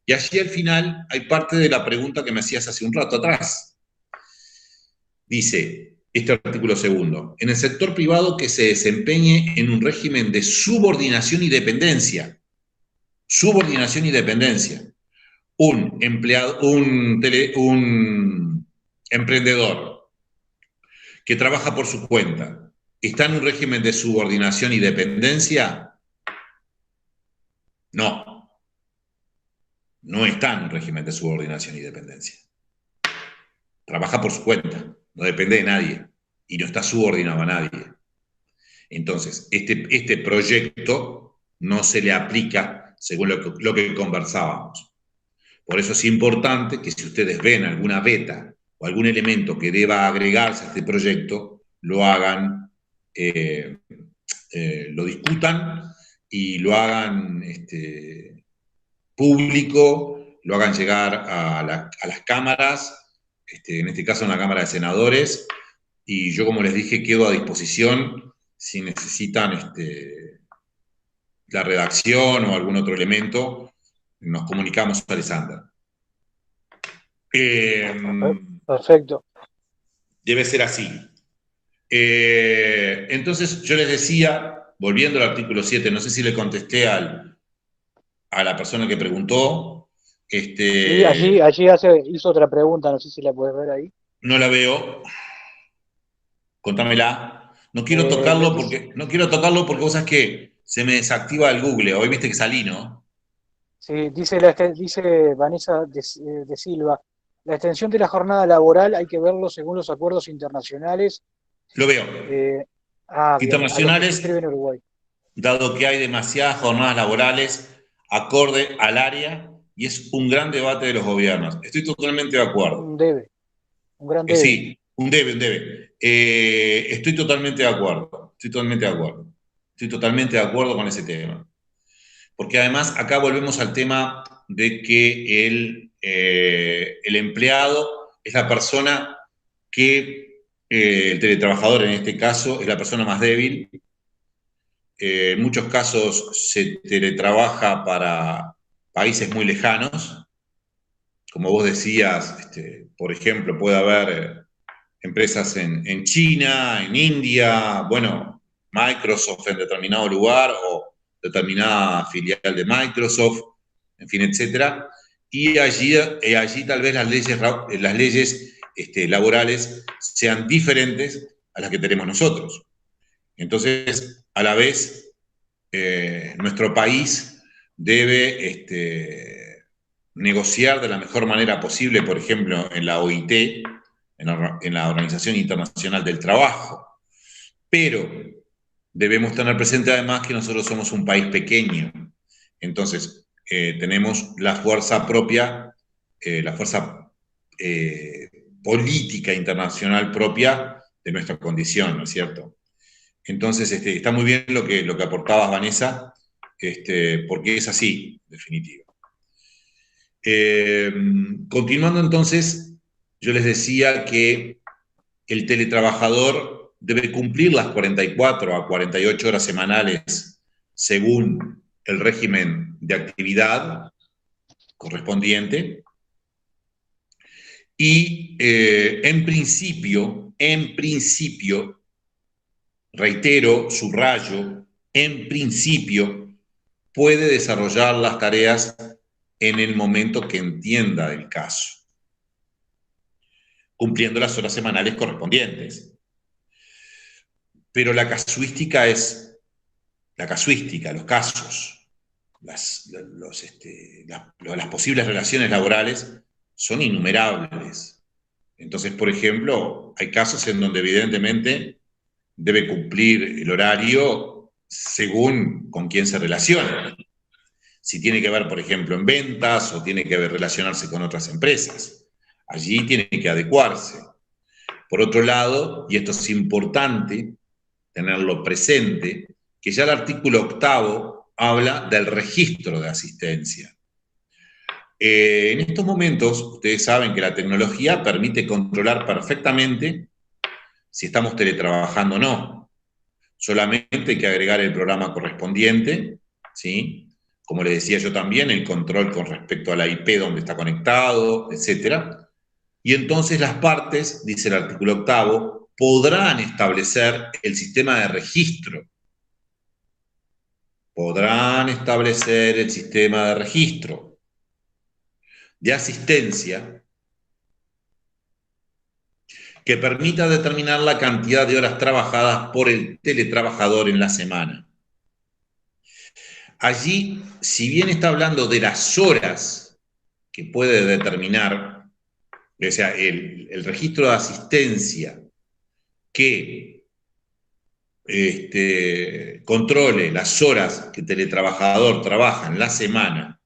Y allí al final hay parte de la pregunta que me hacías hace un rato atrás. Dice este artículo segundo, en el sector privado que se desempeñe en un régimen de subordinación y dependencia. Subordinación y dependencia. Un emprendedor que trabaja por su cuenta, ¿está en un régimen de subordinación y dependencia? No, no está en un régimen de subordinación y dependencia. Trabaja por su cuenta, no depende de nadie y no está subordinado a nadie. Entonces, este proyecto no se le aplica según lo que conversábamos. Por eso es importante que si ustedes ven alguna beta o algún elemento que deba agregarse a este proyecto, lo hagan, lo discutan y lo hagan público, lo hagan llegar a las cámaras, en este caso en la Cámara de Senadores, y yo, como les dije, quedo a disposición si necesitan la redacción o algún otro elemento. nos comunicamos, Alessandra. Eh, Perfecto. Debe ser así. Entonces yo les decía, volviendo al artículo 7, no sé si le contesté a la persona que preguntó, Sí, allí hizo otra pregunta, no sé si la puedes ver ahí. no la veo, contámela. Dice, No quiero tocarlo porque vos sabés que se me desactiva el Google. Hoy viste que salí, ¿no? sí, dice Vanessa de Silva, la extensión de la jornada laboral hay que verlo según los acuerdos internacionales Lo veo. eh, bien, a los que Internacionales, suscribe en Uruguay. dado que hay demasiadas jornadas laborales acorde al área y es un gran debate de los gobiernos. Estoy totalmente de acuerdo. Un debe, un gran debe. Sí, un debe, un debe. Estoy totalmente de acuerdo, estoy totalmente de acuerdo. Estoy totalmente de acuerdo con ese tema. Porque además acá volvemos al tema de que el empleado es la persona que, el teletrabajador en este caso, es la persona más débil. En muchos casos se teletrabaja para países muy lejanos. Como vos decías, por ejemplo, puede haber empresas en China, en India, bueno, Microsoft en determinado lugar o determinada filial de Microsoft, en fin, etcétera. Y allí tal vez las leyes laborales sean diferentes a las que tenemos nosotros. Entonces, a la vez, nuestro país debe negociar de la mejor manera posible, por ejemplo, en la OIT, en la Organización Internacional del Trabajo. Pero debemos tener presente además que nosotros somos un país pequeño. Entonces, tenemos la fuerza propia, la fuerza política internacional propia de nuestra condición, ¿no es cierto? Entonces, está muy bien lo que aportabas, Vanessa, porque es así, en definitiva. Eh, Continuando entonces, yo les decía que el teletrabajador debe cumplir las 44 a 48 horas semanales según el régimen de actividad correspondiente y en principio, reitero, subrayo, en principio puede desarrollar las tareas en el momento que entienda del caso, cumpliendo las horas semanales correspondientes. Pero la casuística, los casos, las posibles relaciones laborales son innumerables. Entonces, por ejemplo, hay casos en donde evidentemente debe cumplir el horario según con quién se relaciona. Si tiene que ver, por ejemplo, en ventas o tiene que relacionarse con otras empresas. Allí tiene que adecuarse. Por otro lado, y esto es importante tenerlo presente, que ya el artículo 8 habla del registro de asistencia. En estos momentos, ustedes saben que la tecnología permite controlar perfectamente si estamos teletrabajando o no. Solamente hay que agregar el programa correspondiente, ¿sí? Como les decía yo también, el control con respecto a la IP donde está conectado, etcétera. Y entonces las partes, dice el artículo 8, podrán establecer el sistema de registro. Podrán establecer el sistema de registro de asistencia que permita determinar la cantidad de horas trabajadas por el teletrabajador en la semana. Allí, si bien está hablando de las horas que puede determinar, o sea, el registro de asistencia que controle las horas que el teletrabajador trabaja en la semana,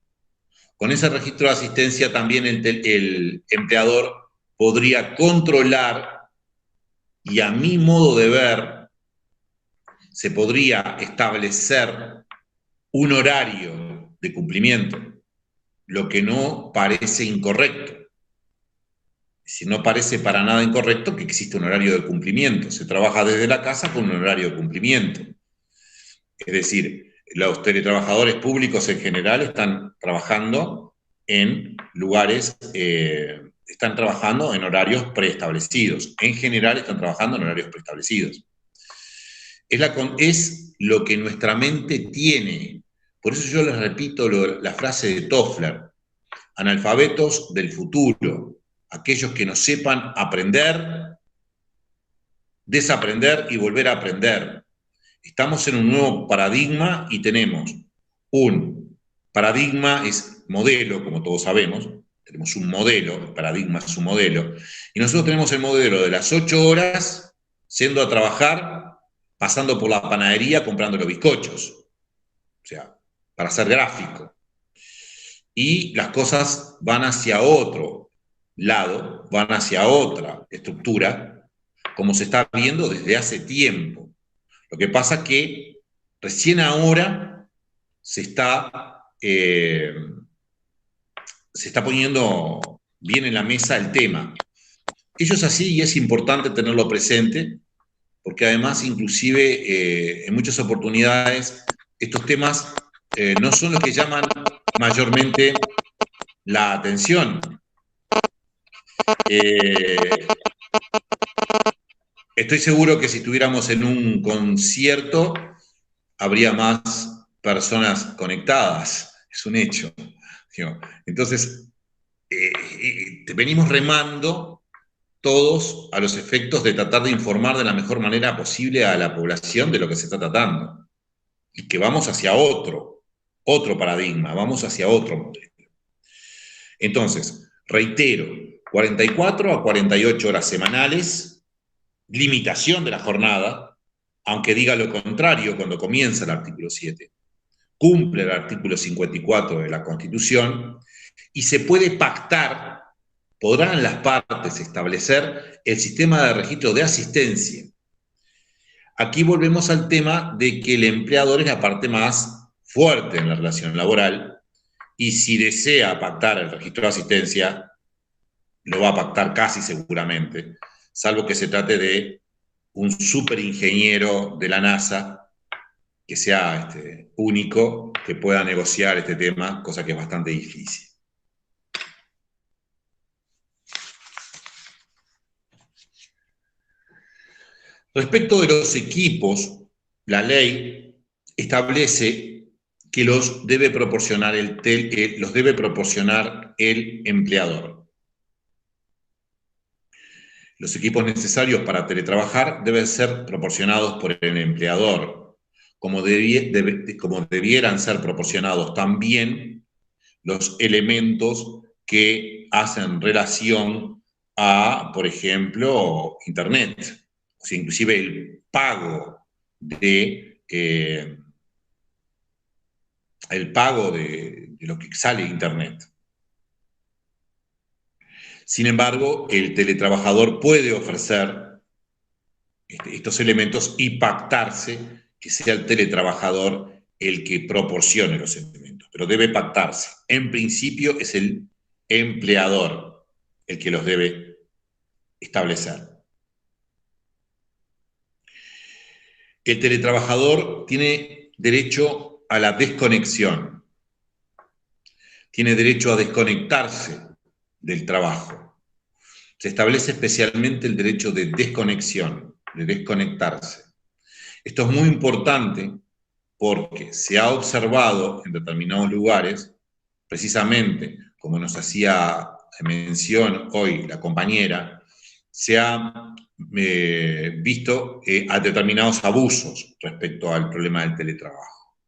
con ese registro de asistencia también el empleador podría controlar y a mi modo de ver se podría establecer un horario de cumplimiento, lo que no parece incorrecto. Si no parece para nada incorrecto que existe un horario de cumplimiento. Se trabaja desde la casa con un horario de cumplimiento. Es decir, los teletrabajadores públicos en general están trabajando en lugares, están trabajando en horarios preestablecidos. En general están trabajando en horarios preestablecidos. Es lo que nuestra mente tiene. Por eso yo les repito la frase de Toffler: analfabetos del futuro, aquellos que no sepan aprender, desaprender y volver a aprender. Estamos en un nuevo paradigma y tenemos un paradigma, es modelo, como todos sabemos, tenemos un modelo, el paradigma es un modelo, y nosotros tenemos el modelo de las 8 horas yendo a trabajar, pasando por la panadería comprando los bizcochos, o sea, para ser gráfico. Y las cosas van hacia otro lado, van hacia otra estructura, como se está viendo desde hace tiempo. Lo que pasa es que recién ahora se está poniendo bien en la mesa el tema. Ello es así y es importante tenerlo presente, porque además inclusive en muchas oportunidades estos temas no son los que llaman mayormente la atención. Estoy seguro que si estuviéramos en un concierto habría más personas conectadas, es un hecho. Entonces, venimos remando todos a los efectos de tratar de informar de la mejor manera posible a la población de lo que se está tratando. Y que vamos hacia otro paradigma, vamos hacia otro modelo. Entonces, reitero, 44 a 48 horas semanales, limitación de la jornada, aunque diga lo contrario cuando comienza el artículo 7. Cumple el artículo 54 de la Constitución y se puede pactar, podrán las partes establecer el sistema de registro de asistencia. Aquí volvemos al tema de que el empleador es la parte más fuerte en la relación laboral y si desea pactar el registro de asistencia, lo va a pactar casi seguramente, salvo que se trate de un superingeniero de la NASA que sea único, que pueda negociar este tema, cosa que es bastante difícil. Respecto de los equipos, la ley establece que los debe proporcionar el empleador. Los equipos necesarios para teletrabajar deben ser proporcionados por el empleador, como debieran ser proporcionados también los elementos que hacen relación a, por ejemplo, Internet. O sea, inclusive el pago de lo que sale de Internet. Sin embargo, el teletrabajador puede ofrecer estos elementos y pactarse que sea el teletrabajador el que proporcione los elementos, pero debe pactarse. En principio es el empleador el que los debe establecer. El teletrabajador tiene derecho a la desconexión, tiene derecho a desconectarse del trabajo. Se establece especialmente el derecho de desconexión, de desconectarse. Esto es muy importante porque se ha observado en determinados lugares, precisamente como nos hacía mención hoy la compañera, se ha visto a determinados abusos respecto al problema del teletrabajo.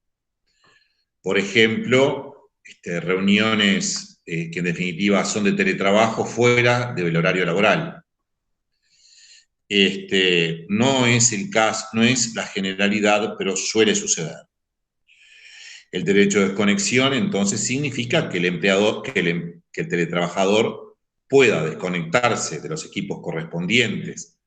Por ejemplo, reuniones que en definitiva son de teletrabajo fuera del horario laboral. No es el caso, no es la generalidad, pero suele suceder. El derecho de desconexión entonces significa que el teletrabajador pueda desconectarse de los equipos correspondientes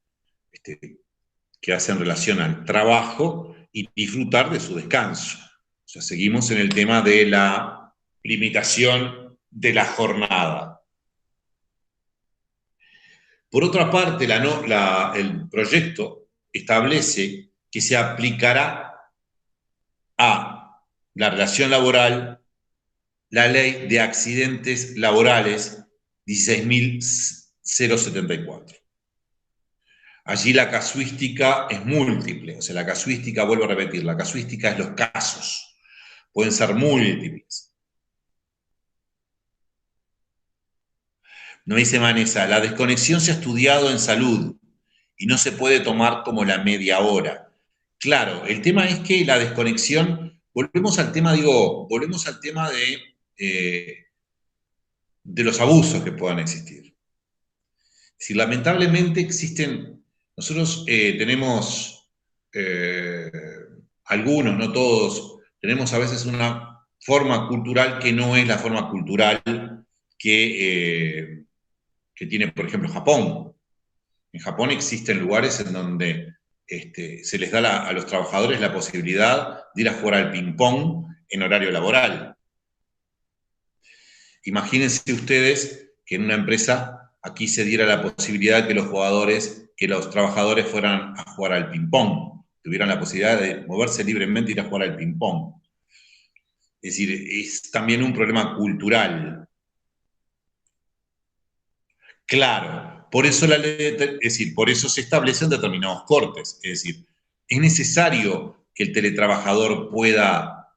que hacen relación al trabajo y disfrutar de su descanso. O sea, seguimos en el tema de la limitación de la jornada. Por otra parte, el proyecto establece que se aplicará a la relación laboral, la ley de accidentes laborales 16.074. Allí la casuística es múltiple, o sea, la casuística, vuelvo a repetir, la casuística es los casos, pueden ser múltiples. No dice Vanessa, la desconexión se ha estudiado en salud y no se puede tomar como la media hora. Claro, el tema es que la desconexión, volvemos al tema de los abusos que puedan existir. Si lamentablemente existen, nosotros tenemos, algunos, no todos, tenemos a veces una forma cultural que no es la forma cultural que tiene, por ejemplo, Japón. En Japón existen lugares en donde se les da a los trabajadores la posibilidad de ir a jugar al ping-pong en horario laboral. Imagínense ustedes que en una empresa aquí se diera la posibilidad de que los trabajadores fueran a jugar al ping-pong, tuvieran la posibilidad de moverse libremente e ir a jugar al ping-pong. Es decir, es también un problema cultural. Claro, por eso la ley, es decir, por eso se establecen determinados cortes. Es decir, es necesario que el teletrabajador pueda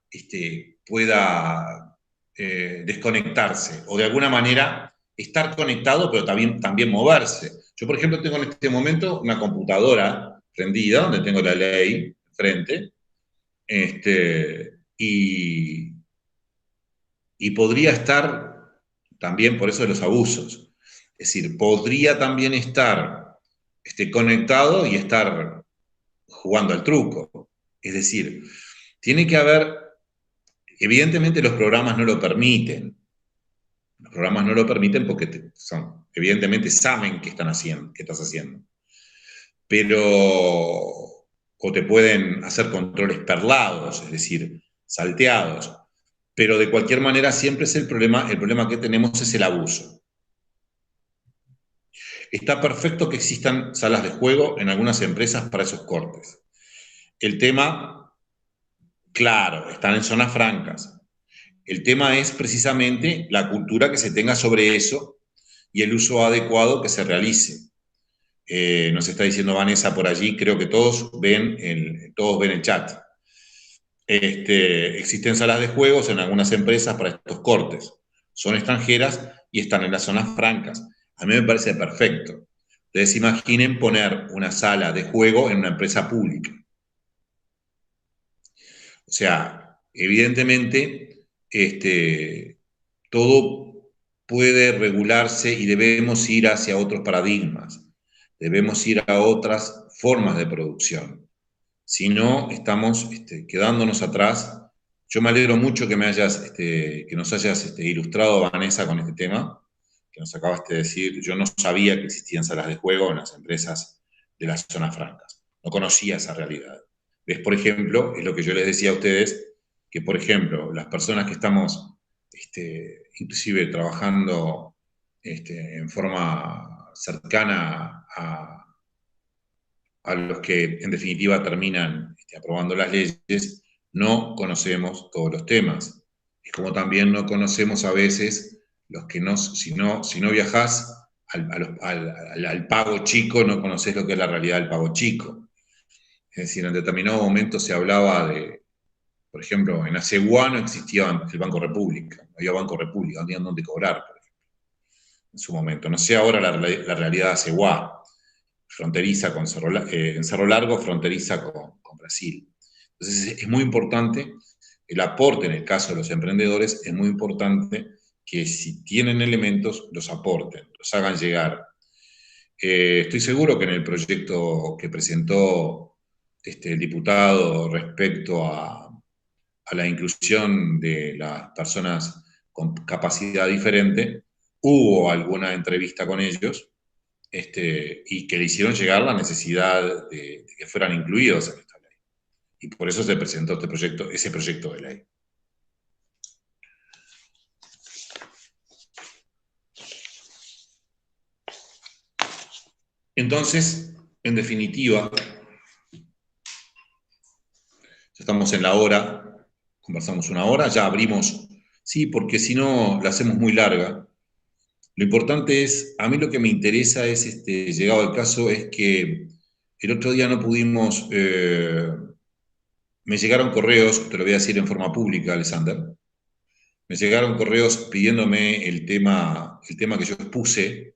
desconectarse o de alguna manera estar conectado, pero también moverse. Yo, por ejemplo, tengo en este momento una computadora prendida, donde tengo la ley frente, y, y podría estar también por eso de los abusos. Es decir, podría también estar conectado y estar jugando al truco. Es decir, tiene que haber, evidentemente los programas no lo permiten. Los programas no lo permiten porque evidentemente saben qué estás haciendo. Pero, o te pueden hacer controles perlados, es decir, salteados. Pero de cualquier manera siempre es el problema que tenemos es el abuso. Está perfecto que existan salas de juego en algunas empresas para esos cortes. El tema, claro, están en zonas francas. El tema es precisamente la cultura que se tenga sobre eso y el uso adecuado que se realice. Nos está diciendo Vanessa por allí, creo que todos ven el chat. Existen salas de juegos en algunas empresas para estos cortes. Son extranjeras y están en las zonas francas. A mí me parece perfecto. Ustedes imaginen poner una sala de juego en una empresa pública. O sea, evidentemente, todo puede regularse y debemos ir hacia otros paradigmas. Debemos ir a otras formas de producción. Si no, estamos quedándonos atrás. Yo me alegro mucho que nos hayas ilustrado, Vanessa, con este tema que nos acabaste de decir. Yo no sabía que existían salas de juego en las empresas de las zonas francas. No conocía esa realidad. ¿Ves? Por ejemplo, es lo que yo les decía a ustedes, que por ejemplo, las personas que estamos inclusive trabajando en forma cercana a los que en definitiva terminan aprobando las leyes, no conocemos todos los temas. Es como también no conocemos a veces los que si no viajás al pago chico, no conocés lo que es la realidad del pago chico. Es decir, en determinado momento se hablaba de, por ejemplo, en Aceguá no existía el Banco República, no había Banco República, no tenían dónde cobrar, por ejemplo, en su momento. No sé ahora la realidad de Aceguá, fronteriza con en Cerro Largo, fronteriza con Brasil. Entonces es muy importante el aporte en el caso de los emprendedores, es muy importante que si tienen elementos, los aporten, los hagan llegar. Estoy seguro que en el proyecto que presentó el diputado respecto a la inclusión de las personas con capacidad diferente, hubo alguna entrevista con ellos y que le hicieron llegar la necesidad de que fueran incluidos en esta ley. Y por eso se presentó ese proyecto de ley. Entonces, en definitiva, ya estamos en la hora, conversamos una hora, ya abrimos, sí, porque si no la hacemos muy larga. Lo importante es, a mí lo que me interesa es, llegado el caso, es que el otro día no pudimos, me llegaron correos, te lo voy a decir en forma pública, Alexander, me llegaron correos pidiéndome el tema que yo expuse,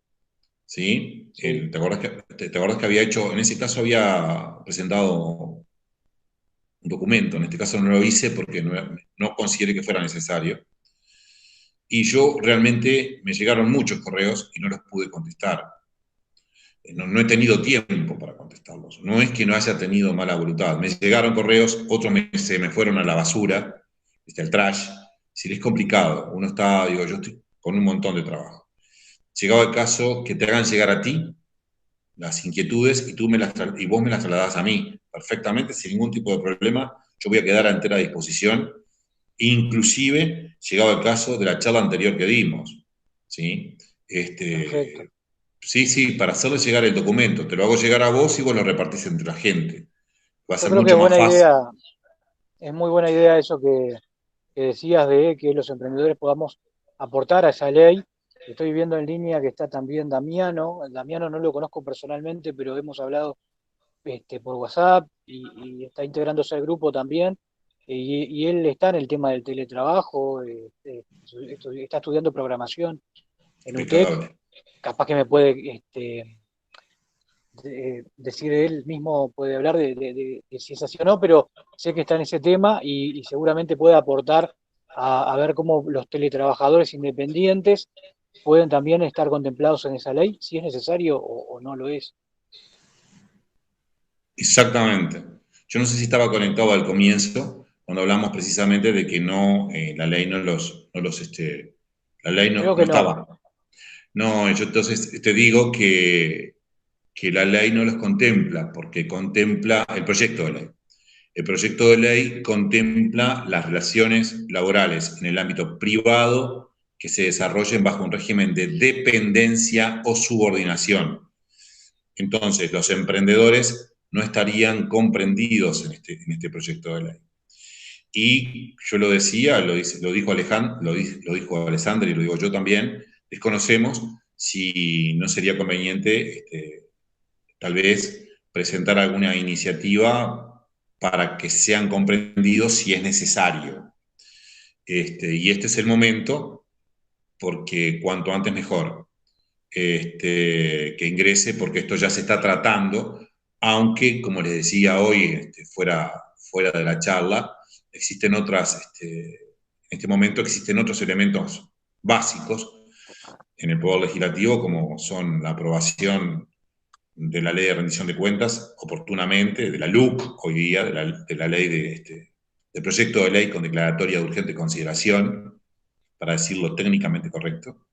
¿sí? Sí, ¿Te acordás que había hecho, en ese caso había presentado un documento, en este caso no lo hice porque no consideré que fuera necesario. Y yo realmente me llegaron muchos correos y no los pude contestar. No he tenido tiempo para contestarlos. No es que no haya tenido mala voluntad. Me llegaron correos, otros se me fueron a la basura, al trash. Si es complicado, uno está, digo, yo estoy con un montón de trabajo. Llegado el caso que te hagan llegar a ti las inquietudes y, y vos me las trasladás a mí perfectamente, sin ningún tipo de problema. Yo voy a quedar a entera disposición, inclusive llegado el caso de la charla anterior que dimos. ¿Sí? perfecto. Sí, sí, para hacerle llegar el documento. Te lo hago llegar a vos y vos lo repartís entre la gente. Va a Yo ser creo que es mucho más buena fácil. idea, es muy buena idea eso que decías de que los emprendedores podamos aportar a esa ley. Estoy viendo en línea que está también Damiano. Damiano no lo conozco personalmente, pero hemos hablado por WhatsApp y está integrándose al grupo también. Y él está en el tema del teletrabajo, está estudiando programación en UTEC. Impecable. Capaz que me puede decir él mismo, puede hablar de si es así o no, pero sé que está en ese tema y seguramente puede aportar a ver cómo los teletrabajadores independientes pueden también estar contemplados en esa ley, si es necesario o no lo es. Exactamente. Yo no sé si estaba conectado al comienzo, cuando hablamos precisamente de que no, la ley la ley Creo no que no. estaba. No, yo entonces te digo que la ley no los contempla, porque contempla el proyecto de ley. El proyecto de ley contempla las relaciones laborales en el ámbito privado que se desarrollen bajo un régimen de dependencia o subordinación. Entonces, los emprendedores no estarían comprendidos en este proyecto de ley. Y yo lo decía, lo dijo Alejandro, lo dijo Alessandra y lo digo yo también, desconocemos si no sería conveniente tal vez presentar alguna iniciativa para que sean comprendidos si es necesario. Y este es el momento, porque cuanto antes mejor, que ingrese, porque esto ya se está tratando, aunque, como les decía hoy, fuera de la charla, existen en este momento existen otros elementos básicos en el Poder Legislativo, como son la aprobación de la ley de rendición de cuentas oportunamente, de la LUC hoy día, de la ley del proyecto de ley con declaratoria de urgente consideración, para decirlo técnicamente correcto,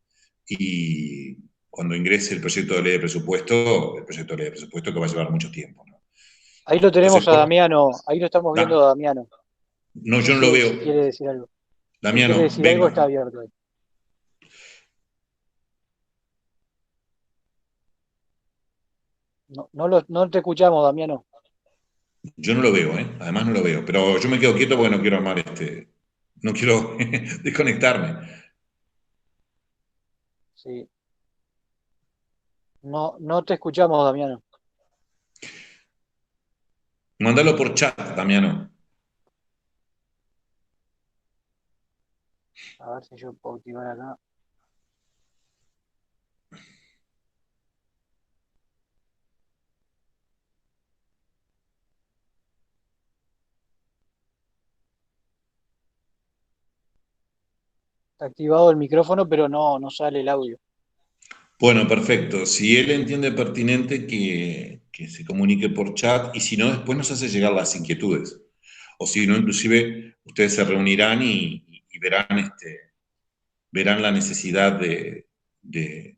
y cuando ingrese el proyecto de ley de presupuesto que va a llevar mucho tiempo, ¿no? Ahí lo Entonces, tenemos a Damiano, ahí lo estamos viendo a da, Damiano. no, No yo no lo sé veo. si quiere decir algo. Si quiere Damiano, decir algo, venga. está abierto ahí. No, no te escuchamos, Damiano. Yo no lo veo, ¿eh? Además no lo veo. Pero yo me quedo quieto porque no quiero armar no quiero desconectarme. Sí. No, no te escuchamos, Damiano. Mándalo por chat, Damiano. A ver si yo puedo activar acá. Está activado el micrófono, pero no sale el audio. Bueno, perfecto. Si él entiende pertinente que se comunique por chat y si no, después nos hace llegar las inquietudes. O si no, inclusive ustedes se reunirán y verán, verán la necesidad de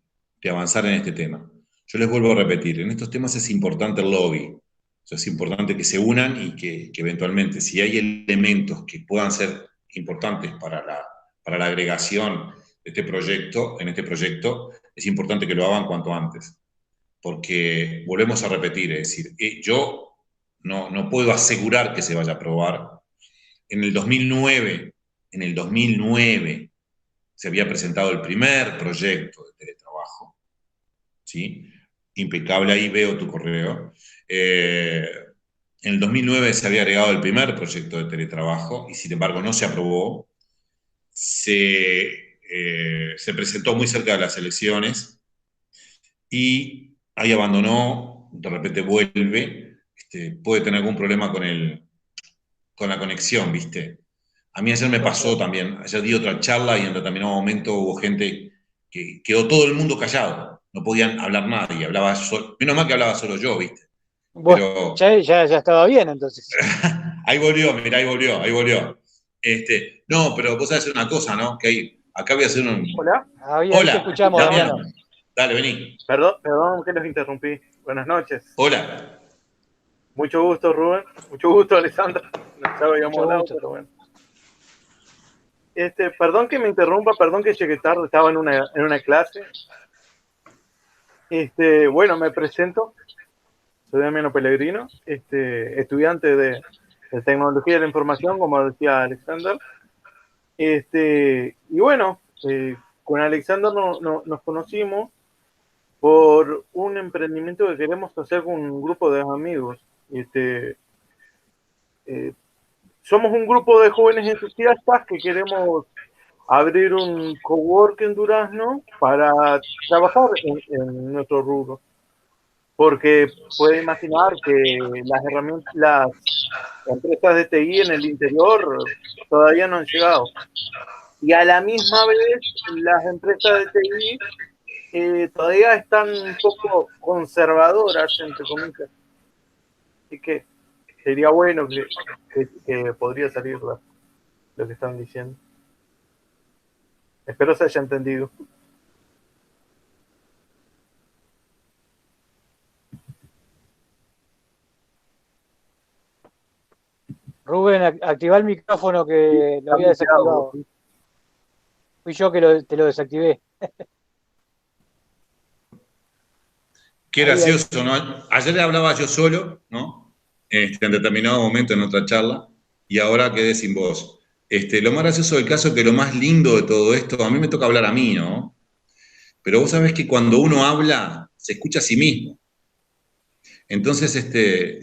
avanzar en este tema. Yo les vuelvo a repetir, en estos temas es importante el lobby. O sea, es importante que se unan y que eventualmente, si hay elementos que puedan ser importantes para la agregación de en este proyecto, es importante que lo hagan cuanto antes. Porque volvemos a repetir, es decir, yo no puedo asegurar que se vaya a aprobar, en el 2009, en el 2009 se había presentado el primer proyecto de teletrabajo, ¿sí? Impecable, ahí veo tu correo. En el 2009 se había agregado el primer proyecto de teletrabajo y sin embargo no se aprobó. Se presentó muy cerca de las elecciones y ahí abandonó, de repente vuelve, puede tener algún problema con la conexión, ¿viste? A mí ayer me pasó también, ayer di otra charla y en determinado momento hubo gente que quedó todo el mundo callado, no podían hablar nadie, hablaba solo, menos mal que hablaba solo yo, ¿viste? Bueno, Pero ya estaba bien entonces. ahí volvió, mirá, ahí volvió. No, pero vos sabés una cosa, ¿no? Que acá voy a hacer un... Hola, Ahí te Hola, escuchamos, Damiano. Damián, dale, vení. perdón que los interrumpí. Buenas noches. Hola. Mucho gusto, Rubén. Mucho gusto, Alessandra. Ya habíamos Mucho hablado, gusto. pero bueno. Perdón que me interrumpa, perdón que llegué tarde, estaba en una clase. Bueno, me presento. Soy Damiano Pellegrino, estudiante de Tecnología de la Información, como decía Alexander. Y bueno, con Alexander nos conocimos por un emprendimiento que queremos hacer con un grupo de amigos. Eh, Somos un grupo de jóvenes entusiastas que queremos abrir un cowork en Durazno para trabajar en nuestro rubro. Porque puede imaginar que las empresas de TI en el interior todavía no han llegado. Y a la misma vez, las empresas de TI todavía están un poco conservadoras, entre comillas. Así que sería bueno que podría salir lo que están diciendo. Espero se haya entendido. Rubén, activá el micrófono que lo había desactivado. Fui yo que te lo desactivé. Qué gracioso, ¿no? Ayer le hablaba yo solo, ¿no? En determinado momento en otra charla, y ahora quedé sin voz. Lo más gracioso del caso es que lo más lindo de todo esto, a mí me toca hablar a mí, ¿no? Pero vos sabés que cuando uno habla, se escucha a sí mismo. Entonces,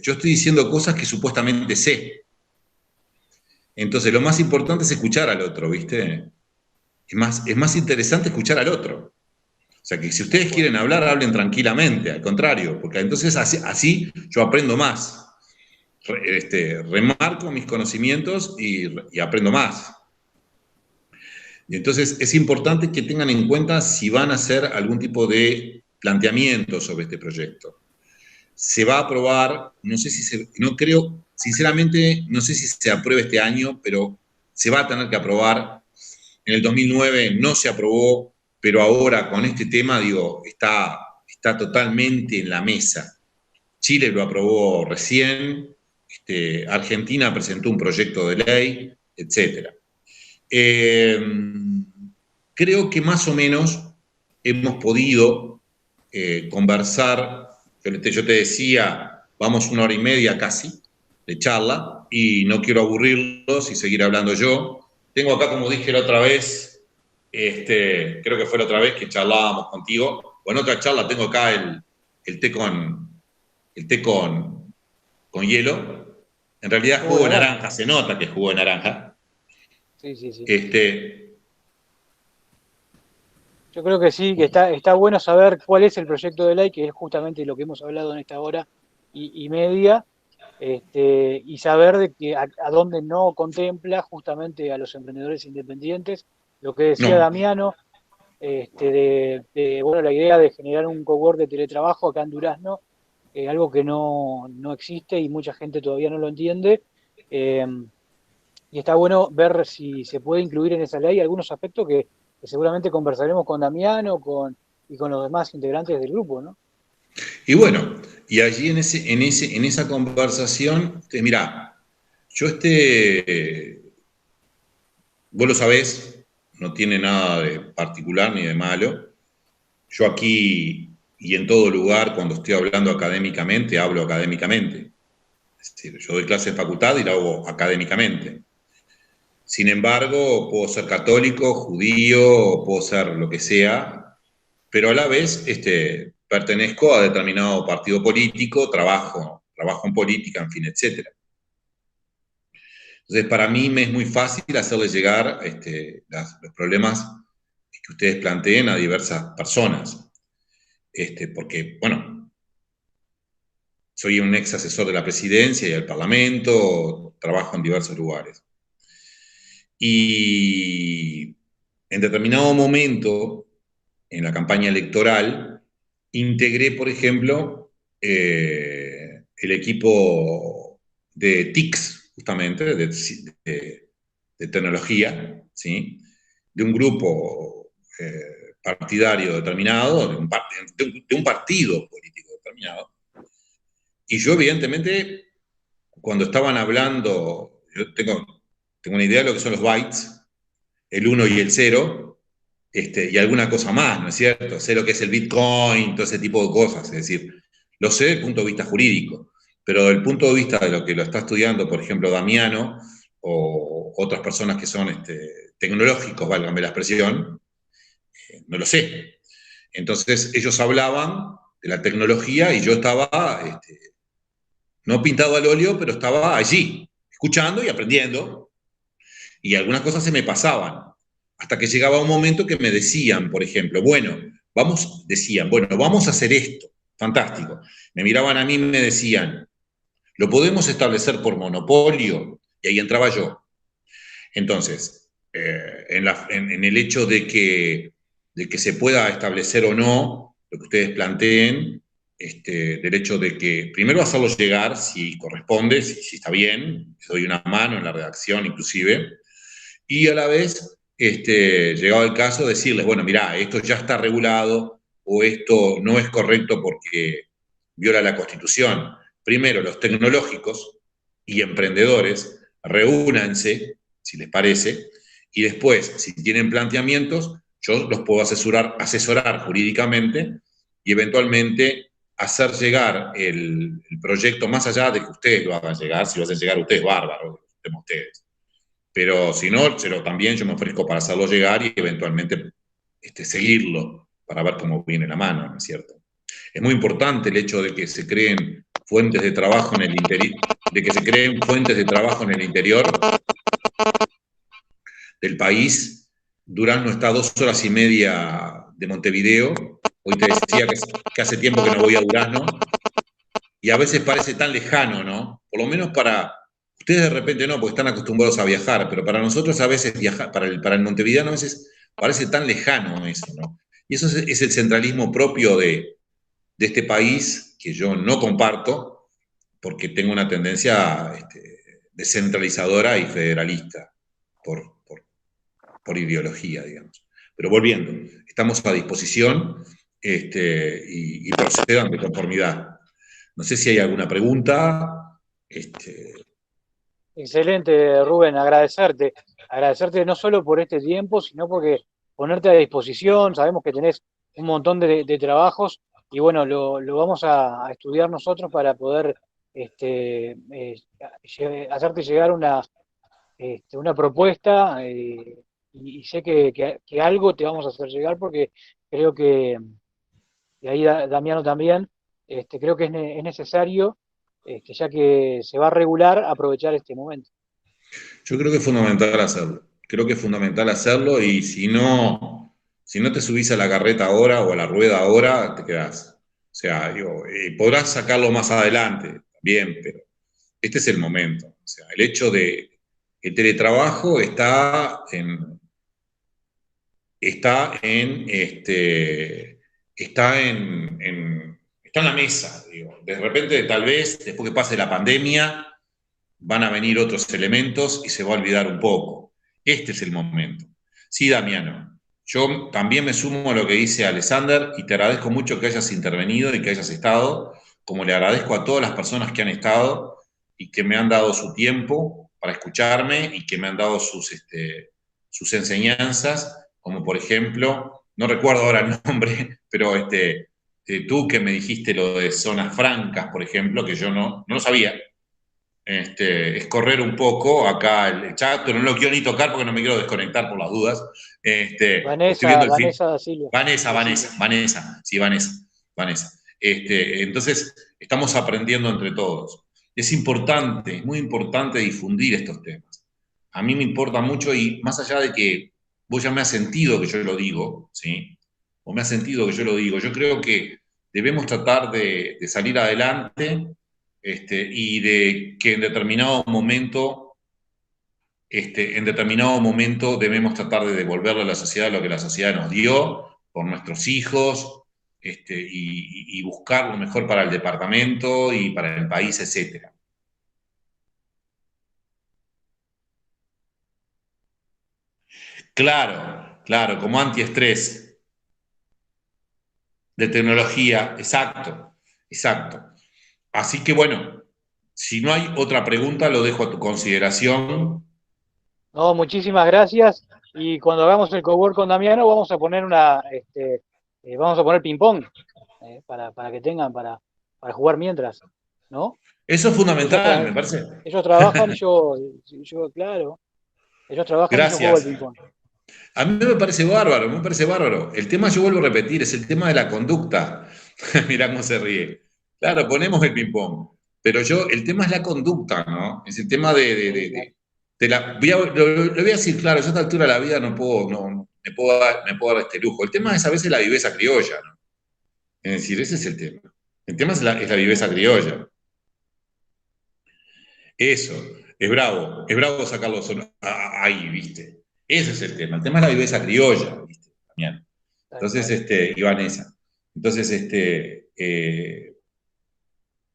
yo estoy diciendo cosas que supuestamente sé. Entonces, lo más importante es escuchar al otro, ¿viste? Es más interesante escuchar al otro. O sea, que si ustedes quieren hablar, hablen tranquilamente, al contrario, porque entonces así yo aprendo más. Remarco mis conocimientos y aprendo más. Y entonces es importante que tengan en cuenta si van a hacer algún tipo de planteamiento sobre este proyecto. Se va a aprobar, no creo, sinceramente, no sé si se apruebe este año, pero se va a tener que aprobar. En el 2009 no se aprobó, pero ahora con este tema, digo, está totalmente en la mesa. Chile lo aprobó recién, Argentina presentó un proyecto de ley, etc. Creo que más o menos hemos podido conversar, yo te decía, vamos 1 hora y media casi de charla, y no quiero aburrirlos y seguir hablando yo. Tengo acá, como dije la otra vez, creo que fue la otra vez que charlábamos contigo, o en otra charla tengo acá el té con hielo. En realidad es jugo de naranja, se nota que es jugo de naranja. Sí. Este, Yo creo que sí, que está bueno saber cuál es el proyecto de ley, que es justamente lo que hemos hablado en esta hora y media, y saber de que a dónde no contempla justamente a los emprendedores independientes, lo que decía Damiano, bueno, la idea de generar un cowork de teletrabajo acá en Durazno, algo que no existe y mucha gente todavía no lo entiende, y está bueno ver si se puede incluir en esa ley algunos aspectos que seguramente conversaremos con Damiano y con los demás integrantes del grupo, ¿no? Y bueno, y allí en esa conversación, mirá, yo vos lo sabés, no tiene nada de particular ni de malo. Yo aquí y en todo lugar, cuando estoy hablando académicamente, hablo académicamente. Es decir, yo doy clase de facultad y lo hago académicamente. Sin embargo, puedo ser católico, judío, puedo ser lo que sea, pero a la vez pertenezco a determinado partido político, trabajo en política, en fin, etc. Entonces, para mí me es muy fácil hacerles llegar los problemas que ustedes planteen a diversas personas, porque, bueno, soy un ex asesor de la presidencia y del Parlamento, trabajo en diversos lugares. Y en determinado momento, en la campaña electoral, integré, por ejemplo, el equipo de TICS, justamente, de tecnología, ¿sí? De un grupo partidario determinado, de un partido político determinado. Y yo, evidentemente, cuando estaban hablando, yo tengo una idea de lo que son los bytes, el 1 y el 0, y alguna cosa más, ¿no es cierto? Sé lo que es el Bitcoin, todo ese tipo de cosas, es decir, lo sé desde el punto de vista jurídico, pero desde el punto de vista de lo que lo está estudiando, por ejemplo, Damiano, o otras personas que son tecnológicos, válgame la expresión, no lo sé. Entonces ellos hablaban de la tecnología y yo estaba, no pintado al óleo, pero estaba allí, escuchando y aprendiendo, y algunas cosas se me pasaban, hasta que llegaba un momento que me decían, por ejemplo, bueno, vamos a hacer esto, fantástico. Me miraban a mí y me decían, ¿lo podemos establecer por monopolio? Y ahí entraba yo. Entonces, en el hecho de que se pueda establecer o no lo que ustedes planteen, del hecho de que primero hacerlo llegar, si corresponde, si está bien, les doy una mano en la redacción inclusive, y a la vez, llegado el caso, decirles, bueno, mirá, esto ya está regulado o esto no es correcto porque viola la Constitución. Primero, los tecnológicos y emprendedores, reúnanse, si les parece, y después, si tienen planteamientos, yo los puedo asesorar jurídicamente y eventualmente hacer llegar el proyecto más allá de que ustedes lo hagan llegar. Si lo hacen llegar ustedes, bárbaro, ustedes. Pero si no, también yo me ofrezco para hacerlo llegar y eventualmente seguirlo para ver cómo viene la mano, ¿no es cierto? Es muy importante el hecho de que se creen fuentes de trabajo en el interior, del país. Durazno está a 2 horas y media de Montevideo. Hoy te decía que hace tiempo que no voy a Durazno y a veces parece tan lejano, ¿no? Por lo menos para ustedes de repente no, porque están acostumbrados a viajar, pero para nosotros a veces viajar, para el montevideano a veces parece tan lejano eso, ¿no? Y eso es el centralismo propio de este país que yo no comparto, porque tengo una tendencia descentralizadora y federalista por ideología, digamos. Pero volviendo, estamos a disposición y procedan de conformidad. No sé si hay alguna pregunta. Excelente, Rubén, agradecerte no solo por este tiempo, sino porque ponerte a disposición, sabemos que tenés un montón de trabajos y bueno, lo vamos a estudiar nosotros para poder hacerte llegar una propuesta y sé que algo te vamos a hacer llegar porque creo que, y ahí Damiano también, creo que es necesario, ya que se va a regular, aprovechar este momento. Yo creo que es fundamental hacerlo. Creo que es fundamental hacerlo y si no te subís a la carreta ahora o a la rueda ahora, te quedás. O sea, podrás sacarlo más adelante, bien, pero este es el momento. O sea, el hecho de el teletrabajo está en la mesa, digo. De repente, tal vez, después que pase la pandemia, van a venir otros elementos y se va a olvidar un poco. Este es el momento. Sí, Damiano, yo también me sumo a lo que dice Alexander y te agradezco mucho que hayas intervenido y que hayas estado, como le agradezco a todas las personas que han estado y que me han dado su tiempo para escucharme y que me han dado sus enseñanzas, como por ejemplo, no recuerdo ahora el nombre, pero tú que me dijiste lo de zonas francas, por ejemplo, que yo no lo sabía. es correr un poco acá el chat, pero no lo quiero ni tocar porque no me quiero desconectar por las dudas. Estoy viendo Vanessa, el film. Vanessa da Silva. Vanessa, sí, Vanessa. Entonces, estamos aprendiendo entre todos. Es importante, es muy importante difundir estos temas. A mí me importa mucho y más allá de que vos ya me has sentido que yo lo digo, ¿sí? O me has sentido que yo lo digo, yo creo que debemos tratar de salir adelante y de que en determinado momento debemos tratar de devolverle a la sociedad lo que la sociedad nos dio por nuestros hijos, y buscar lo mejor para el departamento y para el país, etcétera. Claro, claro, como antiestrés de tecnología, exacto, exacto. Así que bueno, si no hay otra pregunta, lo dejo a tu consideración. No, muchísimas gracias. Y cuando hagamos el cowork con Damiano, vamos a poner vamos a poner ping-pong, para que tengan para jugar mientras, ¿no? Eso es Porque fundamental, me parece. ellos trabajan y yo, claro, ellos trabajan y yo juego al Gracias. ping-pong. A mí me parece bárbaro, me parece bárbaro. El tema, yo vuelvo a repetir, es el tema de la conducta. Mirá cómo se ríe. Claro, ponemos el ping-pong, pero el tema es la conducta, ¿no? Es el tema Sí, claro. lo voy a decir claro, yo a esta altura de la vida no puedo, no, me puedo dar este lujo. El tema es a veces la viveza criolla, ¿no? Es decir, ese es el tema. El tema es la viveza criolla. Eso, es bravo sacarlo ahí, ¿viste? Ese es el tema. El tema es la viveza criolla, ¿viste? También. Tal Entonces, cual. y Vanessa. Entonces,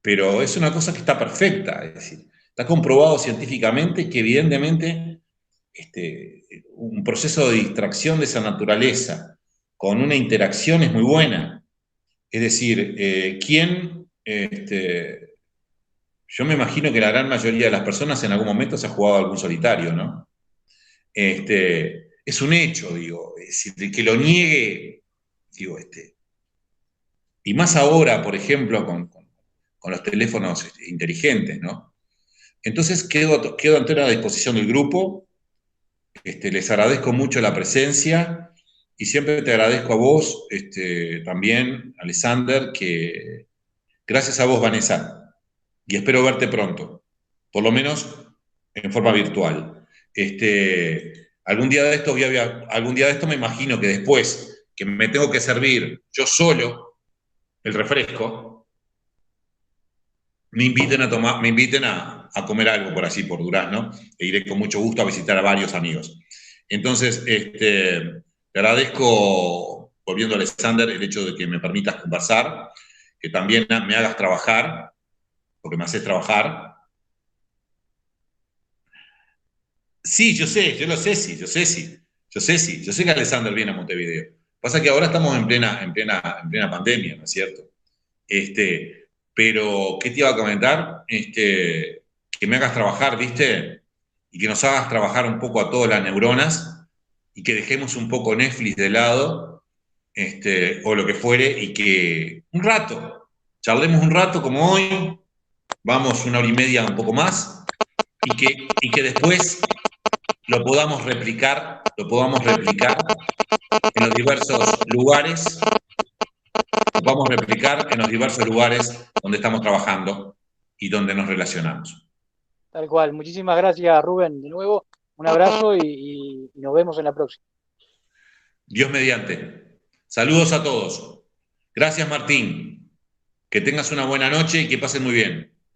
pero es una cosa que está perfecta, es decir, está comprobado científicamente que evidentemente un proceso de distracción de esa naturaleza con una interacción es muy buena. Es decir, yo me imagino que la gran mayoría de las personas en algún momento se ha jugado algún solitario, ¿no? Es un hecho, digo, es decir, el que lo niegue, digo, y más ahora, por ejemplo, con los teléfonos inteligentes, ¿no? Entonces quedo entero a la disposición del grupo, les agradezco mucho la presencia y siempre te agradezco a vos, también, Alexander, que gracias a vos, Vanessa, y espero verte pronto, por lo menos en forma virtual. Algún día de esto algún día de esto me imagino que después que me tengo que servir yo solo el refresco, me inviten a comer algo por allí, por Durazno, e iré con mucho gusto a visitar a varios amigos. Entonces, te agradezco, volviendo a Alexander, el hecho de que me permitas conversar, que también me hagas trabajar, porque me haces trabajar. Sí, yo sé, yo lo sé, sí, yo sé que Alexander viene a Montevideo. Pasa que ahora estamos en plena pandemia, ¿no es cierto? Pero, ¿qué te iba a comentar? Que me hagas trabajar, ¿viste? Y que nos hagas trabajar un poco a todas las neuronas y que dejemos un poco Netflix de lado, o lo que fuere, y que un rato, charlemos un rato como hoy, vamos una hora y media, un poco más, y que después lo podamos replicar en los diversos lugares, lo podamos replicar en los diversos lugares donde estamos trabajando y donde nos relacionamos. Tal cual. Muchísimas gracias, Rubén, de nuevo. Un abrazo y nos vemos en la próxima. Dios mediante. Saludos a todos. Gracias, Martín. Que tengas una buena noche y que pasen muy bien.